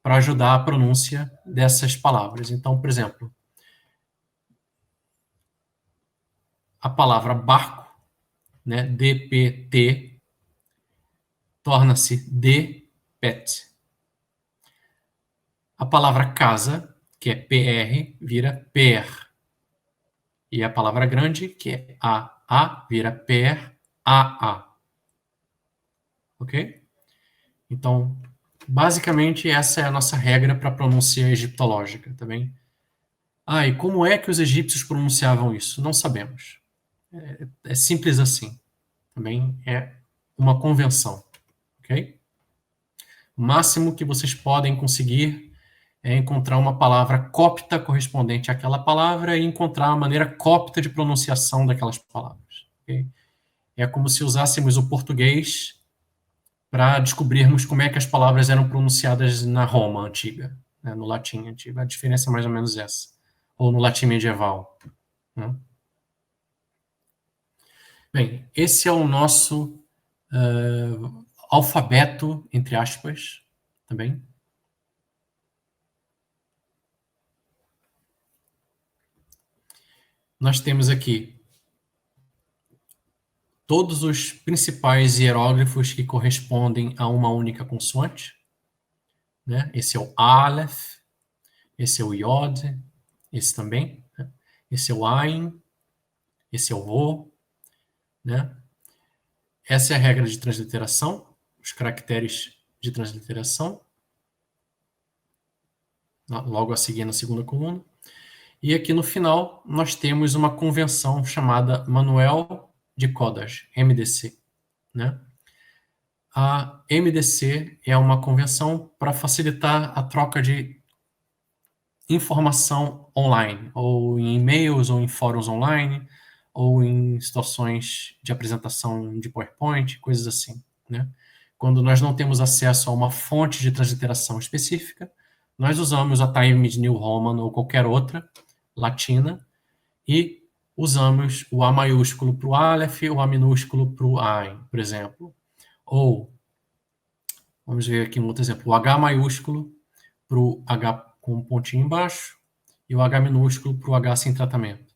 para ajudar a pronúncia dessas palavras. Então, por exemplo, a palavra barco, né, DPT, torna-se DPET. A palavra casa, que é PR, vira PER. E a palavra grande, que é AA, vira PER, AA. Ok? Então, basicamente, essa é a nossa regra para a pronúncia egiptológica, tá bem? E como é que os egípcios pronunciavam isso? Não sabemos. É simples assim. Também é uma convenção, ok? O máximo que vocês podem conseguir é encontrar uma palavra cópita correspondente àquela palavra e encontrar a maneira cópita de pronunciação daquelas palavras, ok? É como se usássemos o português para descobrirmos como é que as palavras eram pronunciadas na Roma antiga, né, no latim antigo. A diferença é mais ou menos essa. Ou no latim medieval, né? Bem, esse é o nosso alfabeto, entre aspas, também. Nós temos aqui todos os principais hieróglifos que correspondem a uma única consoante, né? Esse é o Aleph, esse é o Yod, esse também, né? Esse é o Ain, esse é o Vo, né? Essa é a regra de transliteração, os caracteres de transliteração, logo a seguir na segunda coluna. E aqui no final nós temos uma convenção chamada Manual de Codage, MDC, né? A MDC é uma convenção para facilitar a troca de informação online, ou em e-mails, ou em fóruns online, ou em situações de apresentação de PowerPoint, coisas assim, né? Quando nós não temos acesso a uma fonte de transliteração específica, nós usamos a Times New Roman ou qualquer outra latina e usamos o A maiúsculo para o Aleph, o A minúsculo para o Ain, por exemplo. Ou, vamos ver aqui um outro exemplo, o H maiúsculo para o H com um pontinho embaixo e o H minúsculo para o H sem tratamento.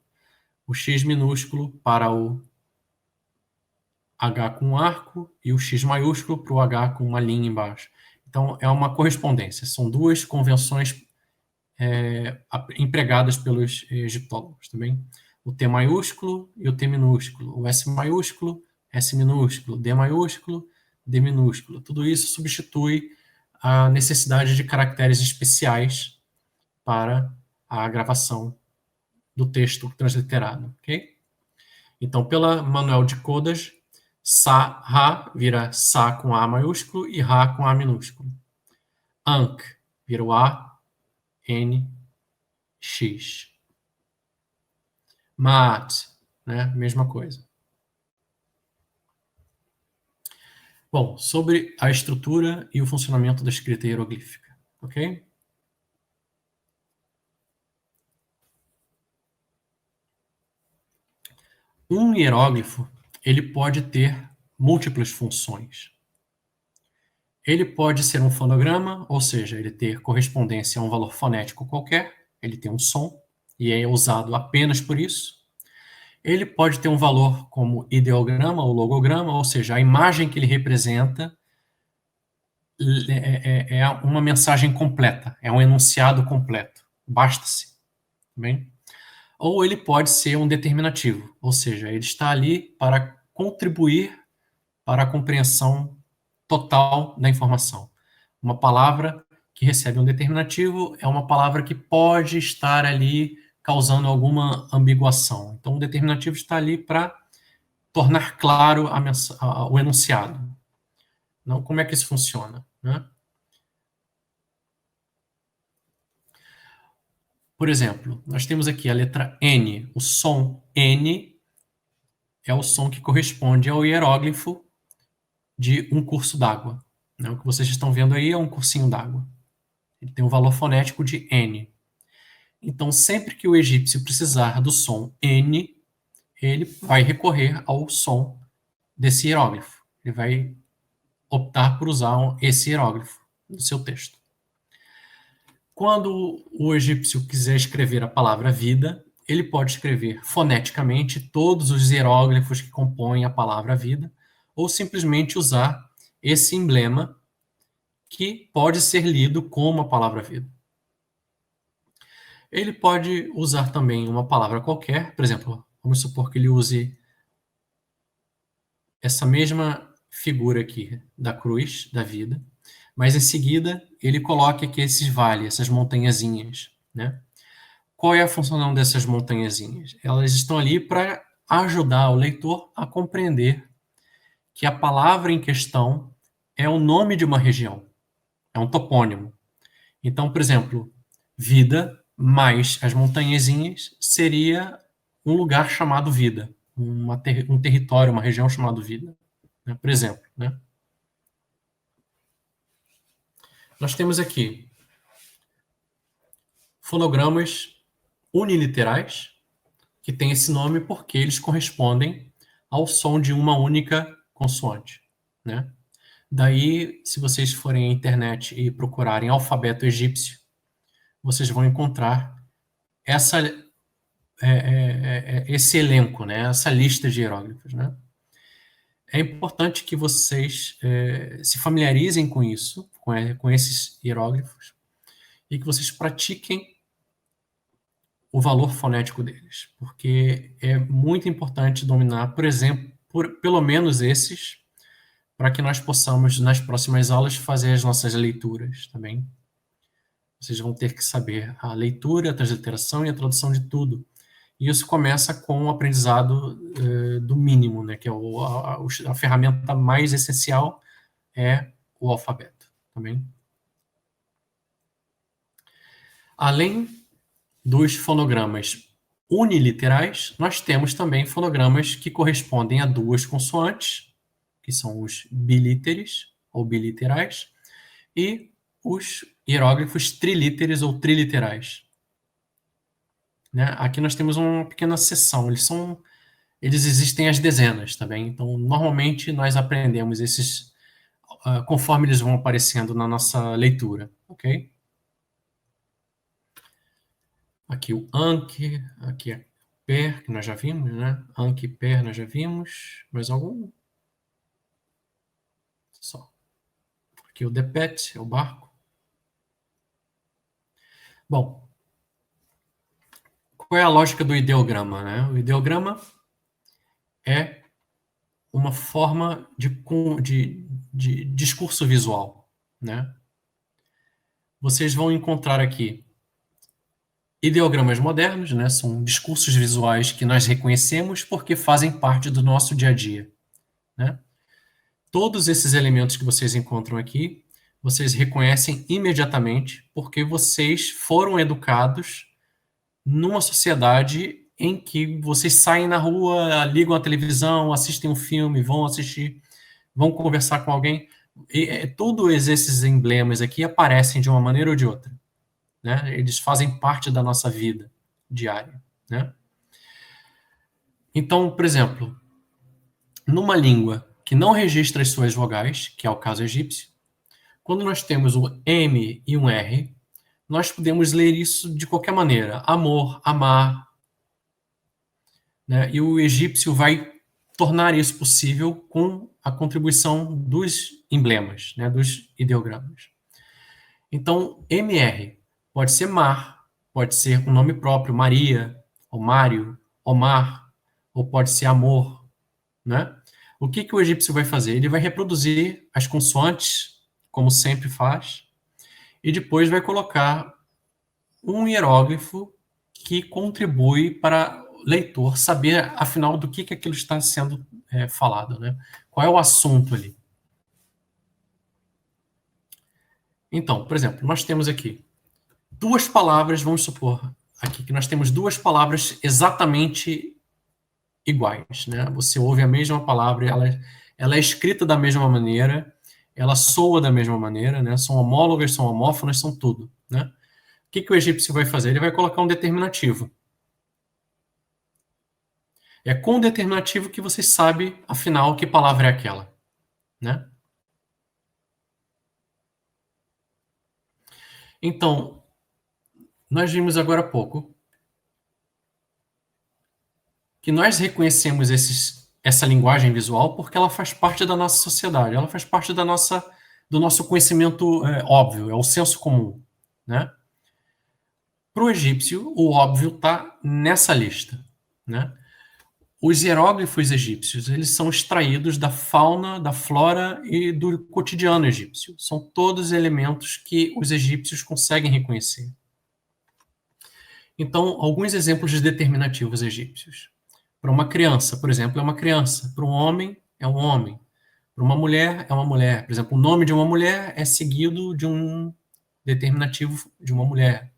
O X minúsculo para o H com arco e o X maiúsculo para o H com uma linha embaixo. Então, é uma correspondência. São duas convenções empregadas pelos egiptólogos também. O T maiúsculo e o T minúsculo. O S maiúsculo, S minúsculo. D maiúsculo, D minúsculo. Tudo isso substitui a necessidade de caracteres especiais para a gravação do texto transliterado, ok? Então, pela Manual de Codage, Sa, Ra vira Sa com A maiúsculo e Ra com A minúsculo. Ankh vira o A, N, X. Ma'at, né? Mesma coisa. Bom, sobre a estrutura e o funcionamento da escrita hieroglífica, ok? Um hieróglifo, ele pode ter múltiplas funções. Ele pode ser um fonograma, ou seja, ele ter correspondência a um valor fonético qualquer, ele tem um som, e é usado apenas por isso. Ele pode ter um valor como ideograma ou logograma, ou seja, a imagem que ele representa é uma mensagem completa, é um enunciado completo, basta-se, bem? Ou ele pode ser um determinativo, ou seja, ele está ali para contribuir para a compreensão total da informação. Uma palavra que recebe um determinativo é uma palavra que pode estar ali causando alguma ambiguação. Então, o determinativo está ali para tornar claro o enunciado. Não, como é que isso funciona, né? Por exemplo, nós temos aqui a letra N. O som N é o som que corresponde ao hieróglifo de um curso d'água. Né? O que vocês estão vendo aí é um cursinho d'água. Ele tem um valor fonético de N. Então, sempre que o egípcio precisar do som N, ele vai recorrer ao som desse hieróglifo. Ele vai optar por usar esse hieróglifo no seu texto. Quando o egípcio quiser escrever a palavra vida, ele pode escrever foneticamente todos os hieróglifos que compõem a palavra vida, ou simplesmente usar esse emblema que pode ser lido como a palavra vida. Ele pode usar também uma palavra qualquer, por exemplo, vamos supor que ele use essa mesma figura aqui da cruz, da vida, mas em seguida ele coloca aqui esses vales, essas montanhazinhas, né? Qual é a função dessas montanhazinhas? Elas estão ali para ajudar o leitor a compreender que a palavra em questão é o nome de uma região, é um topônimo. Então, por exemplo, vida mais as montanhazinhas seria um lugar chamado vida, um território, uma região chamado vida, né? Por exemplo, né? Nós temos aqui fonogramas uniliterais, que tem esse nome porque eles correspondem ao som de uma única consoante, né? Daí, se vocês forem à internet e procurarem alfabeto egípcio, vocês vão encontrar esse elenco, né? Essa lista de hieróglifos, né? É importante que vocês se familiarizem com isso, com esses hieróglifos, e que vocês pratiquem o valor fonético deles, porque é muito importante dominar, por exemplo, pelo menos esses, para que nós possamos, nas próximas aulas, fazer as nossas leituras também. Vocês vão ter que saber a leitura, a transliteração e a tradução de tudo. E isso começa com o aprendizado do mínimo, né, que é a ferramenta mais essencial é o alfabeto, também. Além dos fonogramas uniliterais, nós temos também fonogramas que correspondem a duas consoantes, que são os bilíteres ou biliterais, e os hieróglifos trilíteres ou triliterais. Né? Aqui nós temos uma pequena seção, eles existem às dezenas também, então normalmente nós aprendemos esses conforme eles vão aparecendo na nossa leitura, ok? Aqui o Anki, aqui é Per, que nós já vimos, né? Anki e Per nós já vimos. Mais algum? Só. Aqui o Depet, é o barco. Bom, qual é a lógica do ideograma, né? O ideograma é uma forma de discurso visual, né? Vocês vão encontrar aqui ideogramas modernos, né? São discursos visuais que nós reconhecemos porque fazem parte do nosso dia a dia, né? Todos esses elementos que vocês encontram aqui, vocês reconhecem imediatamente porque vocês foram educados numa sociedade em que vocês saem na rua, ligam a televisão, assistem um filme, vão assistir, vão conversar com alguém. Todos esses emblemas aqui aparecem de uma maneira ou de outra, né? Eles fazem parte da nossa vida diária, né? Então, por exemplo, numa língua que não registra as suas vogais, que é o caso egípcio, quando nós temos um M e um R, nós podemos ler isso de qualquer maneira. Amor, amar, né? E o egípcio vai tornar isso possível com a contribuição dos emblemas, né? Dos ideogramas. Então, MR pode ser Mar, pode ser um nome próprio, Maria, ou Mário, Omar, ou pode ser Amor, né? O que o egípcio vai fazer? Ele vai reproduzir as consoantes, como sempre faz, e depois vai colocar um hieróglifo que contribui para o leitor saber, afinal, do que aquilo está sendo falado, né? Qual é o assunto ali. Então, por exemplo, nós temos aqui duas palavras, vamos supor aqui que nós temos duas palavras exatamente iguais, né? Você ouve a mesma palavra, ela é escrita da mesma maneira, ela soa da mesma maneira, né? São homólogas, são homófonas, são tudo, né? O que o egípcio vai fazer? Ele vai colocar um determinativo. É com o determinativo que você sabe, afinal, que palavra é aquela, né? Então, nós vimos agora há pouco que nós reconhecemos essa linguagem visual porque ela faz parte da nossa sociedade, ela faz parte do nosso conhecimento óbvio, é o senso comum, né? Para o egípcio, o óbvio está nessa lista, né? Os hieróglifos egípcios, eles são extraídos da fauna, da flora e do cotidiano egípcio. São todos elementos que os egípcios conseguem reconhecer. Então, alguns exemplos de determinativos egípcios. Para uma criança, por exemplo, é uma criança. Para um homem, é um homem. Para uma mulher, é uma mulher. Por exemplo, o nome de uma mulher é seguido de um determinativo de uma mulher.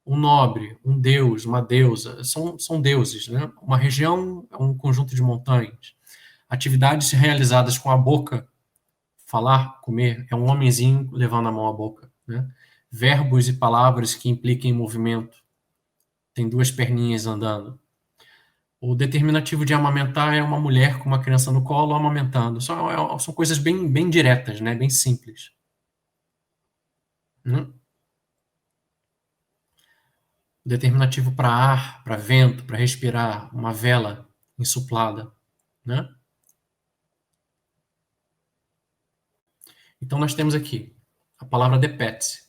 Um nobre, um deus, uma deusa, são deuses, né? Uma região é um conjunto de montanhas. Atividades realizadas com a boca, falar, comer, é um homenzinho levando a mão à boca, né? Verbos e palavras que impliquem movimento, tem duas perninhas andando. O determinativo de amamentar é uma mulher com uma criança no colo amamentando. São coisas bem diretas, né? Bem simples. Né? Determinativo para ar, para vento, para respirar, uma vela ensoplada, né? Então nós temos aqui a palavra Depet.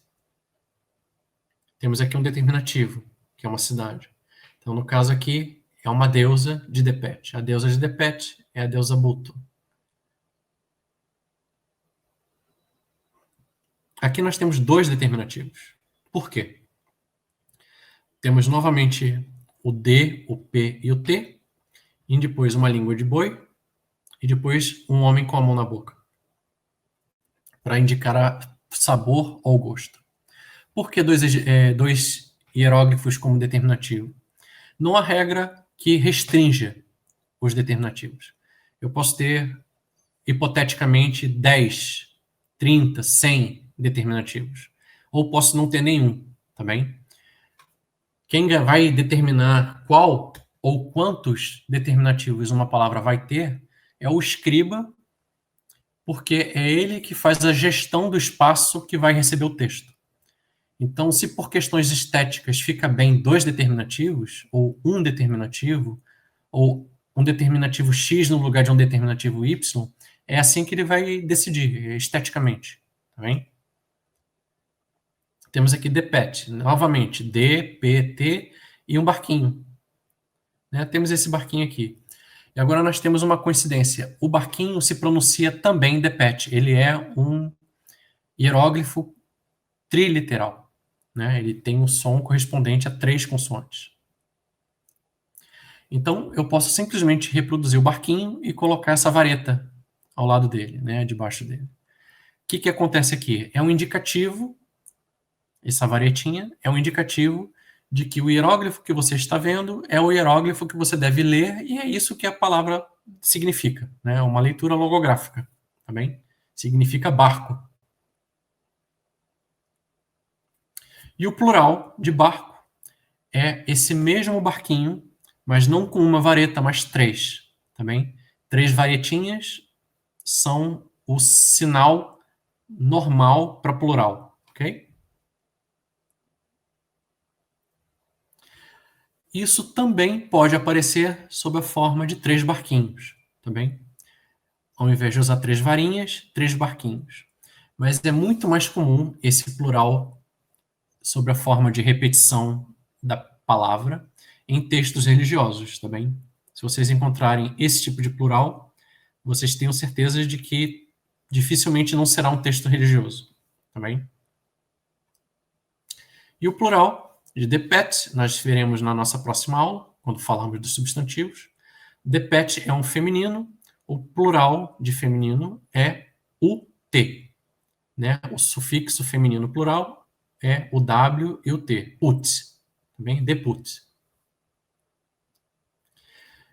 Temos aqui um determinativo, que é uma cidade. Então no caso aqui é uma deusa de Depet. A deusa de Depet é a deusa Buto. Aqui nós temos dois determinativos. Por quê? Temos novamente o D, o P e o T, e depois uma língua de boi, e depois um homem com a mão na boca, para indicar sabor ou gosto. Por que dois hieróglifos como determinativo? Não há regra que restrinja os determinativos. Eu posso ter, hipoteticamente, 10, 30, 100 determinativos. Ou posso não ter nenhum, tá bem? Quem vai determinar qual ou quantos determinativos uma palavra vai ter é o escriba, porque é ele que faz a gestão do espaço que vai receber o texto. Então, se por questões estéticas fica bem dois determinativos, ou um determinativo X no lugar de um determinativo Y, é assim que ele vai decidir, esteticamente. Tá bem? Temos aqui Depet, novamente, D, P, T e um barquinho. Né? Temos esse barquinho aqui. E agora nós temos uma coincidência. O barquinho se pronuncia também Depet. Ele é um hieróglifo triliteral. Né? Ele tem um som correspondente a 3 consoantes. Então, eu posso simplesmente reproduzir o barquinho e colocar essa vareta ao lado dele, né? Debaixo dele. O que acontece aqui? É um indicativo, essa varetinha é um indicativo de que o hieróglifo que você está vendo é o hieróglifo que você deve ler, e é isso que a palavra significa, né? Uma leitura logográfica, tá bem? Significa barco. E o plural de barco é esse mesmo barquinho, mas não com uma vareta, mas 3, tá bem? 3 varetinhas são o sinal normal para plural, ok? Isso também pode aparecer sob a forma de 3 barquinhos, tá bem? Ao invés de usar 3 varinhas, 3 barquinhos. Mas é muito mais comum esse plural sob a forma de repetição da palavra em textos religiosos, tá bem? Se vocês encontrarem esse tipo de plural, vocês tenham certeza de que dificilmente não será um texto religioso, tá bem? E o plural de the pet, nós veremos na nossa próxima aula, quando falarmos dos substantivos. The pet é um feminino, o plural de feminino é o T, né? O sufixo feminino plural é o W e o T, put, tá bem? The put.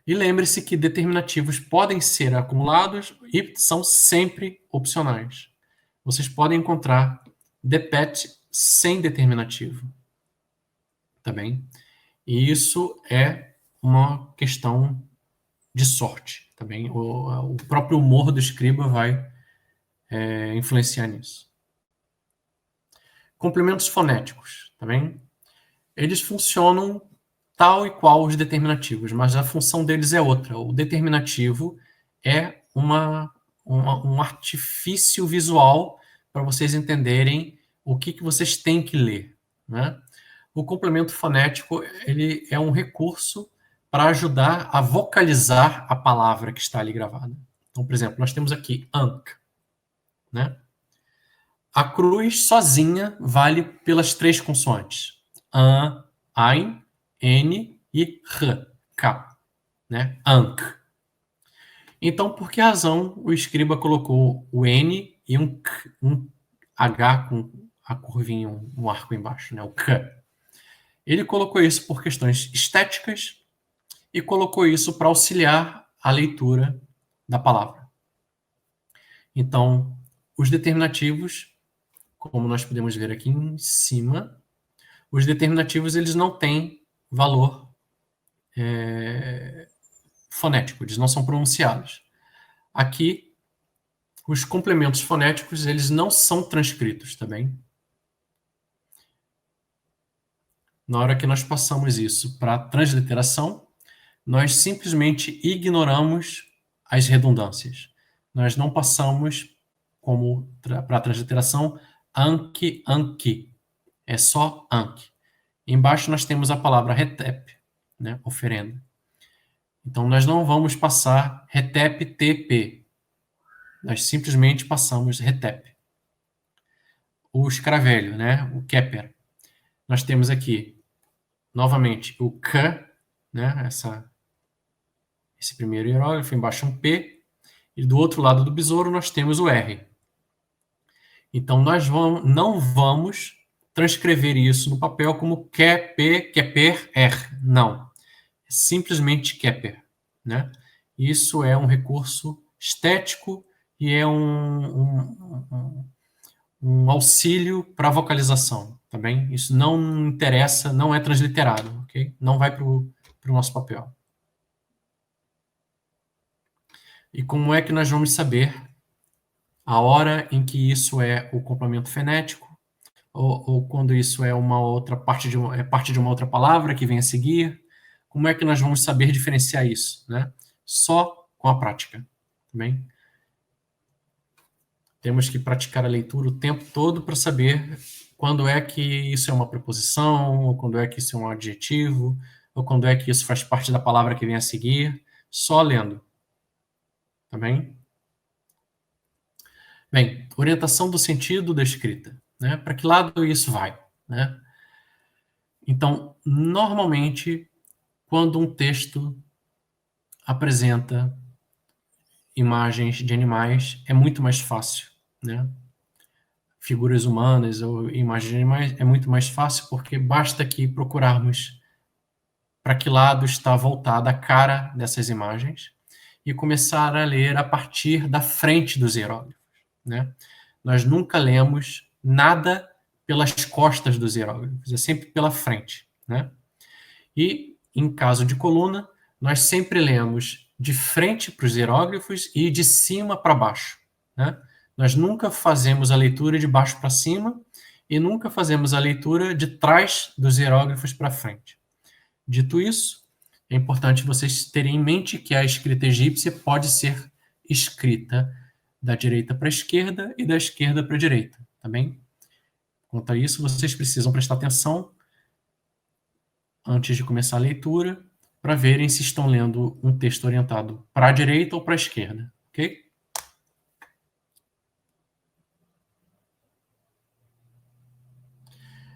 E lembre-se que determinativos podem ser acumulados e são sempre opcionais. Vocês podem encontrar the pet sem determinativo, tá bem? E isso é uma questão de sorte, tá bem? O próprio humor do escriba vai influenciar nisso. Complementos fonéticos, tá bem? Eles funcionam tal e qual os determinativos, mas a função deles é outra. O determinativo é um artifício visual para vocês entenderem o que vocês têm que ler, né? O complemento fonético ele é um recurso para ajudar a vocalizar a palavra que está ali gravada. Então, por exemplo, nós temos aqui Ankh, né? A cruz sozinha vale pelas 3 consoantes. An, Ain, N e R, K, né? Ankh. Então, por que razão o escriba colocou o N e um H com a curvinha, um arco embaixo, né? O K. Ele colocou isso por questões estéticas e colocou isso para auxiliar a leitura da palavra. Então, os determinativos, como nós podemos ver aqui em cima, os determinativos eles não têm valor fonético, eles não são pronunciados. Aqui, os complementos fonéticos eles não são transcritos, tá bem? Na hora que nós passamos isso para a transliteração, nós simplesmente ignoramos as redundâncias. Nós não passamos como para a transliteração anki, anki. É só anki. Embaixo nós temos a palavra retep, né? Oferenda. Então nós não vamos passar retep TP. Nós simplesmente passamos retep. O escravelho, né? O keper. Nós temos aqui novamente o k, né? Esse primeiro hieróglifo, embaixo um P, e do outro lado do besouro nós temos o R. Então, nós não vamos transcrever isso no papel como keper, R. Não. É simplesmente keper, né? Isso é um recurso estético e é um auxílio para a vocalização, tá bem? Isso não interessa, não é transliterado, ok? Não vai para o nosso papel. E como é que nós vamos saber a hora em que isso é o complemento fonético ou quando isso é uma outra parte de uma outra palavra que vem a seguir? Como é que nós vamos saber diferenciar isso, né? Só com a prática, tá bem? Temos que praticar a leitura o tempo todo para saber quando é que isso é uma preposição, ou quando é que isso é um adjetivo, ou quando é que isso faz parte da palavra que vem a seguir, só lendo. Tá bem? Bem, orientação do sentido da escrita, né? Para que lado isso vai, né? Então, normalmente, quando um texto apresenta imagens de animais, é muito mais fácil, né? Figuras humanas ou imagens de animais é muito mais fácil porque basta aqui procurarmos para que lado está voltada a cara dessas imagens e começar a ler a partir da frente dos hieróglifos, né? Nós nunca lemos nada pelas costas dos hieróglifos, é sempre pela frente, né? E em caso de coluna, nós sempre lemos de frente para os hieróglifos e de cima para baixo, né? Nós nunca fazemos a leitura de baixo para cima e nunca fazemos a leitura de trás dos hieróglifos para frente. Dito isso, é importante vocês terem em mente que a escrita egípcia pode ser escrita da direita para a esquerda e da esquerda para a direita, tá bem? Quanto a isso, vocês precisam prestar atenção antes de começar a leitura para verem se estão lendo um texto orientado para a direita ou para a esquerda, ok?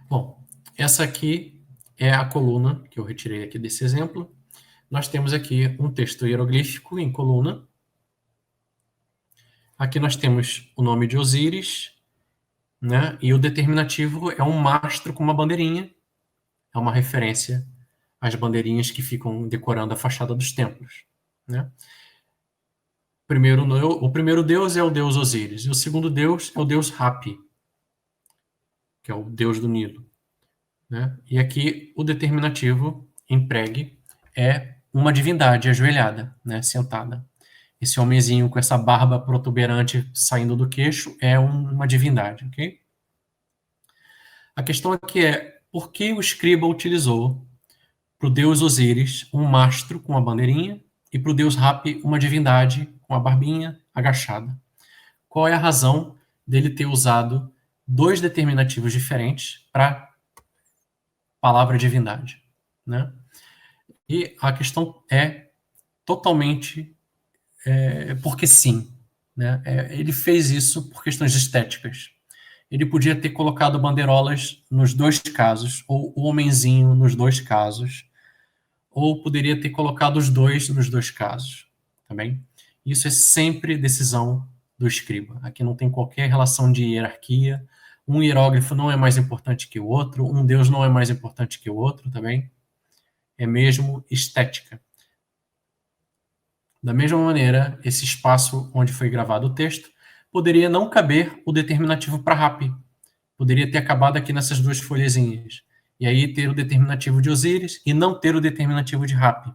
Bom, essa aqui é a coluna que eu retirei aqui desse exemplo. Nós temos aqui um texto hieroglífico em coluna. Aqui nós temos o nome de Osíris, né? E o determinativo é um mastro com uma bandeirinha. É uma referência às bandeirinhas que ficam decorando a fachada dos templos, né? O primeiro deus é o deus Osíris, e o segundo deus é o deus Hapi, que é o deus do Nilo, né? E aqui o determinativo empregue é uma divindade ajoelhada, né, sentada. Esse homenzinho com essa barba protuberante saindo do queixo é uma divindade, ok? A questão aqui é por que o escriba utilizou para o deus Osíris um mastro com a bandeirinha e para o deus Hapi uma divindade com a barbinha agachada? Qual é a razão dele ter usado dois determinativos diferentes para palavra divindade, né? E a questão é totalmente porque sim, né? Ele fez isso por questões estéticas. Ele podia ter colocado bandeirolas nos dois casos, ou o homenzinho nos dois casos, ou poderia ter colocado os dois nos dois casos, tá bem? Isso é sempre decisão do escriba. Aqui não tem qualquer relação de hierarquia. Um hieróglifo não é mais importante que o outro, um deus não é mais importante que o outro, tá bem? É mesmo estética. Da mesma maneira, esse espaço onde foi gravado o texto poderia não caber o determinativo para Hapi. Poderia ter acabado aqui nessas duas folhezinhas. E aí ter o determinativo de Osíris e não ter o determinativo de Hapi.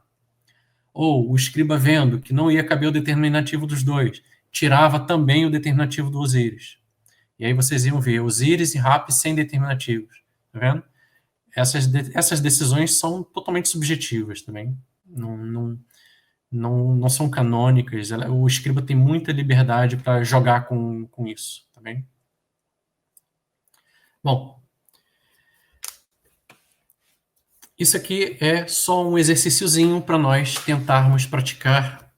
Ou o escriba vendo que não ia caber o determinativo dos dois, tirava também o determinativo do Osíris. E aí vocês iam ver Osíris e Hapi sem determinativos. Tá vendo? Essas decisões são totalmente subjetivas também. Não são canônicas. O escriba tem muita liberdade para jogar com isso. Tá bem? Bom, isso aqui é só um exercíciozinho para nós tentarmos praticar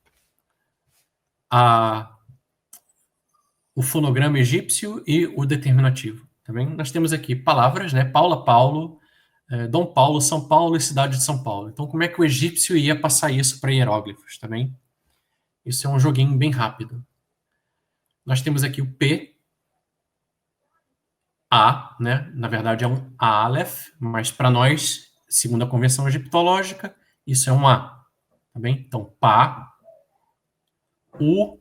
o fonograma egípcio e o determinativo. Tá bem? Nós temos aqui palavras, né? Paula, Paulo, Dom Paulo, São Paulo e cidade de São Paulo. Então, como é que o egípcio ia passar isso para hieróglifos? Tá bem? Isso é um joguinho bem rápido. Nós temos aqui o P, A, né? Na verdade é um Aleph, mas para nós, segundo a convenção egiptológica, isso é um A. Tá bem? Então, Pá, U.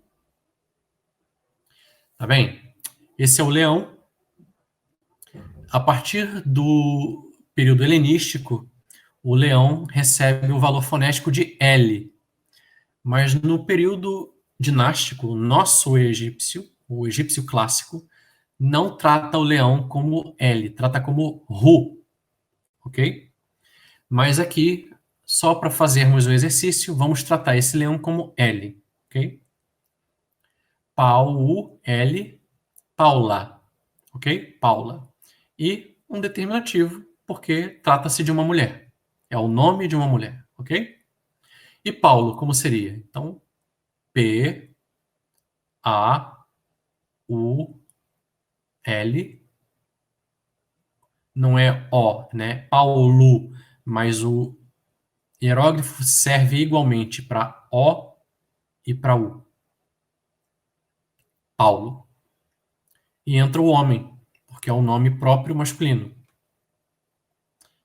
Tá bem? Esse é o leão. A partir do período helenístico, o leão recebe o valor fonético de L. Mas no período dinástico, nosso egípcio, o egípcio clássico, não trata o leão como L, trata como Ru, ok? Mas aqui, só para fazermos o exercício, vamos tratar esse leão como L, ok? L, Paula, ok? Paula. E um determinativo, porque trata-se de uma mulher. É o nome de uma mulher, ok? E Paulo, como seria? Então, P, A, U, L, não é O, né? Paulo, mas o hieróglifo serve igualmente para O e para U. Paulo. E entra o homem, porque é um nome próprio masculino.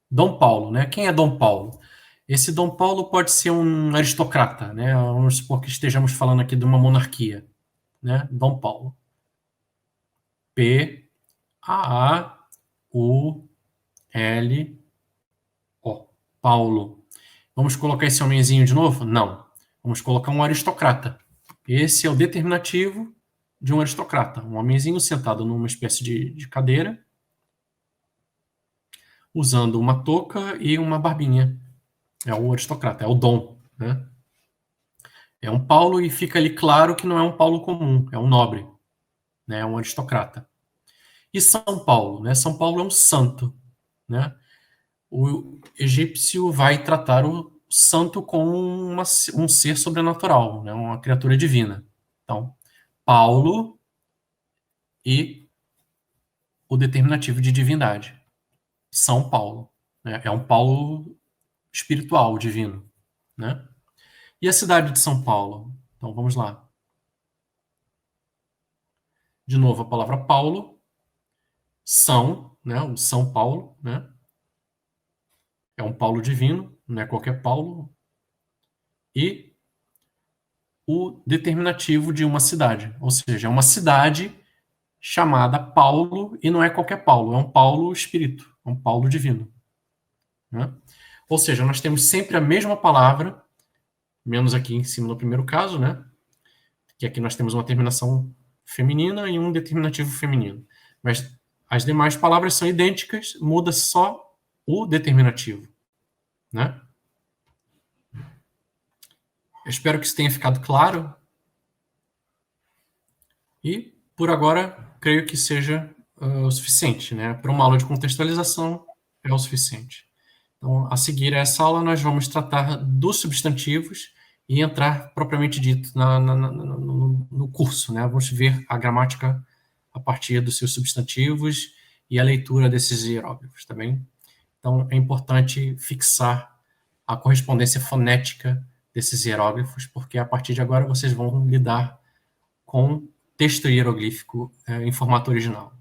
Dom Paulo, né? Quem é Dom Paulo? Esse Dom Paulo pode ser um aristocrata, né? Vamos supor que estejamos falando aqui de uma monarquia, né? Dom Paulo. P, A, U, L, O. Paulo. Vamos colocar esse homenzinho de novo? Não. Vamos colocar um aristocrata. Esse é o determinativo de um aristocrata. Um homenzinho sentado numa espécie de cadeira, usando uma touca e uma barbinha. É o aristocrata, é o dom, né? É um Paulo e fica ali claro que não é um Paulo comum, é um nobre, né? É um aristocrata. E São Paulo, né? São Paulo é um santo, né? O egípcio vai tratar o santo como um ser sobrenatural, né? Uma criatura divina. Então, Paulo e o determinativo de divindade. São Paulo, né? É um Paulo espiritual, divino, né? E a cidade de São Paulo? Então, vamos lá. De novo, a palavra Paulo, São, né? O São Paulo, né? É um Paulo divino, não é qualquer Paulo. E o determinativo de uma cidade, ou seja, é uma cidade chamada Paulo e não é qualquer Paulo, é um Paulo espírito, é um Paulo divino, né? Ou seja, nós temos sempre a mesma palavra, menos aqui em cima no primeiro caso, né? Que aqui nós temos uma terminação feminina e um determinativo feminino. Mas as demais palavras são idênticas, muda só o determinativo, né? Eu espero que isso tenha ficado claro. E, por agora, creio que seja o suficiente, né? Para uma aula de contextualização, é o suficiente. Então, a seguir a essa aula, nós vamos tratar dos substantivos e entrar, propriamente dito, no curso, né? Vamos ver a gramática a partir dos seus substantivos e a leitura desses hieróglifos, tá bem? Então, é importante fixar a correspondência fonética desses hieróglifos, porque a partir de agora vocês vão lidar com texto hieroglífico em formato original.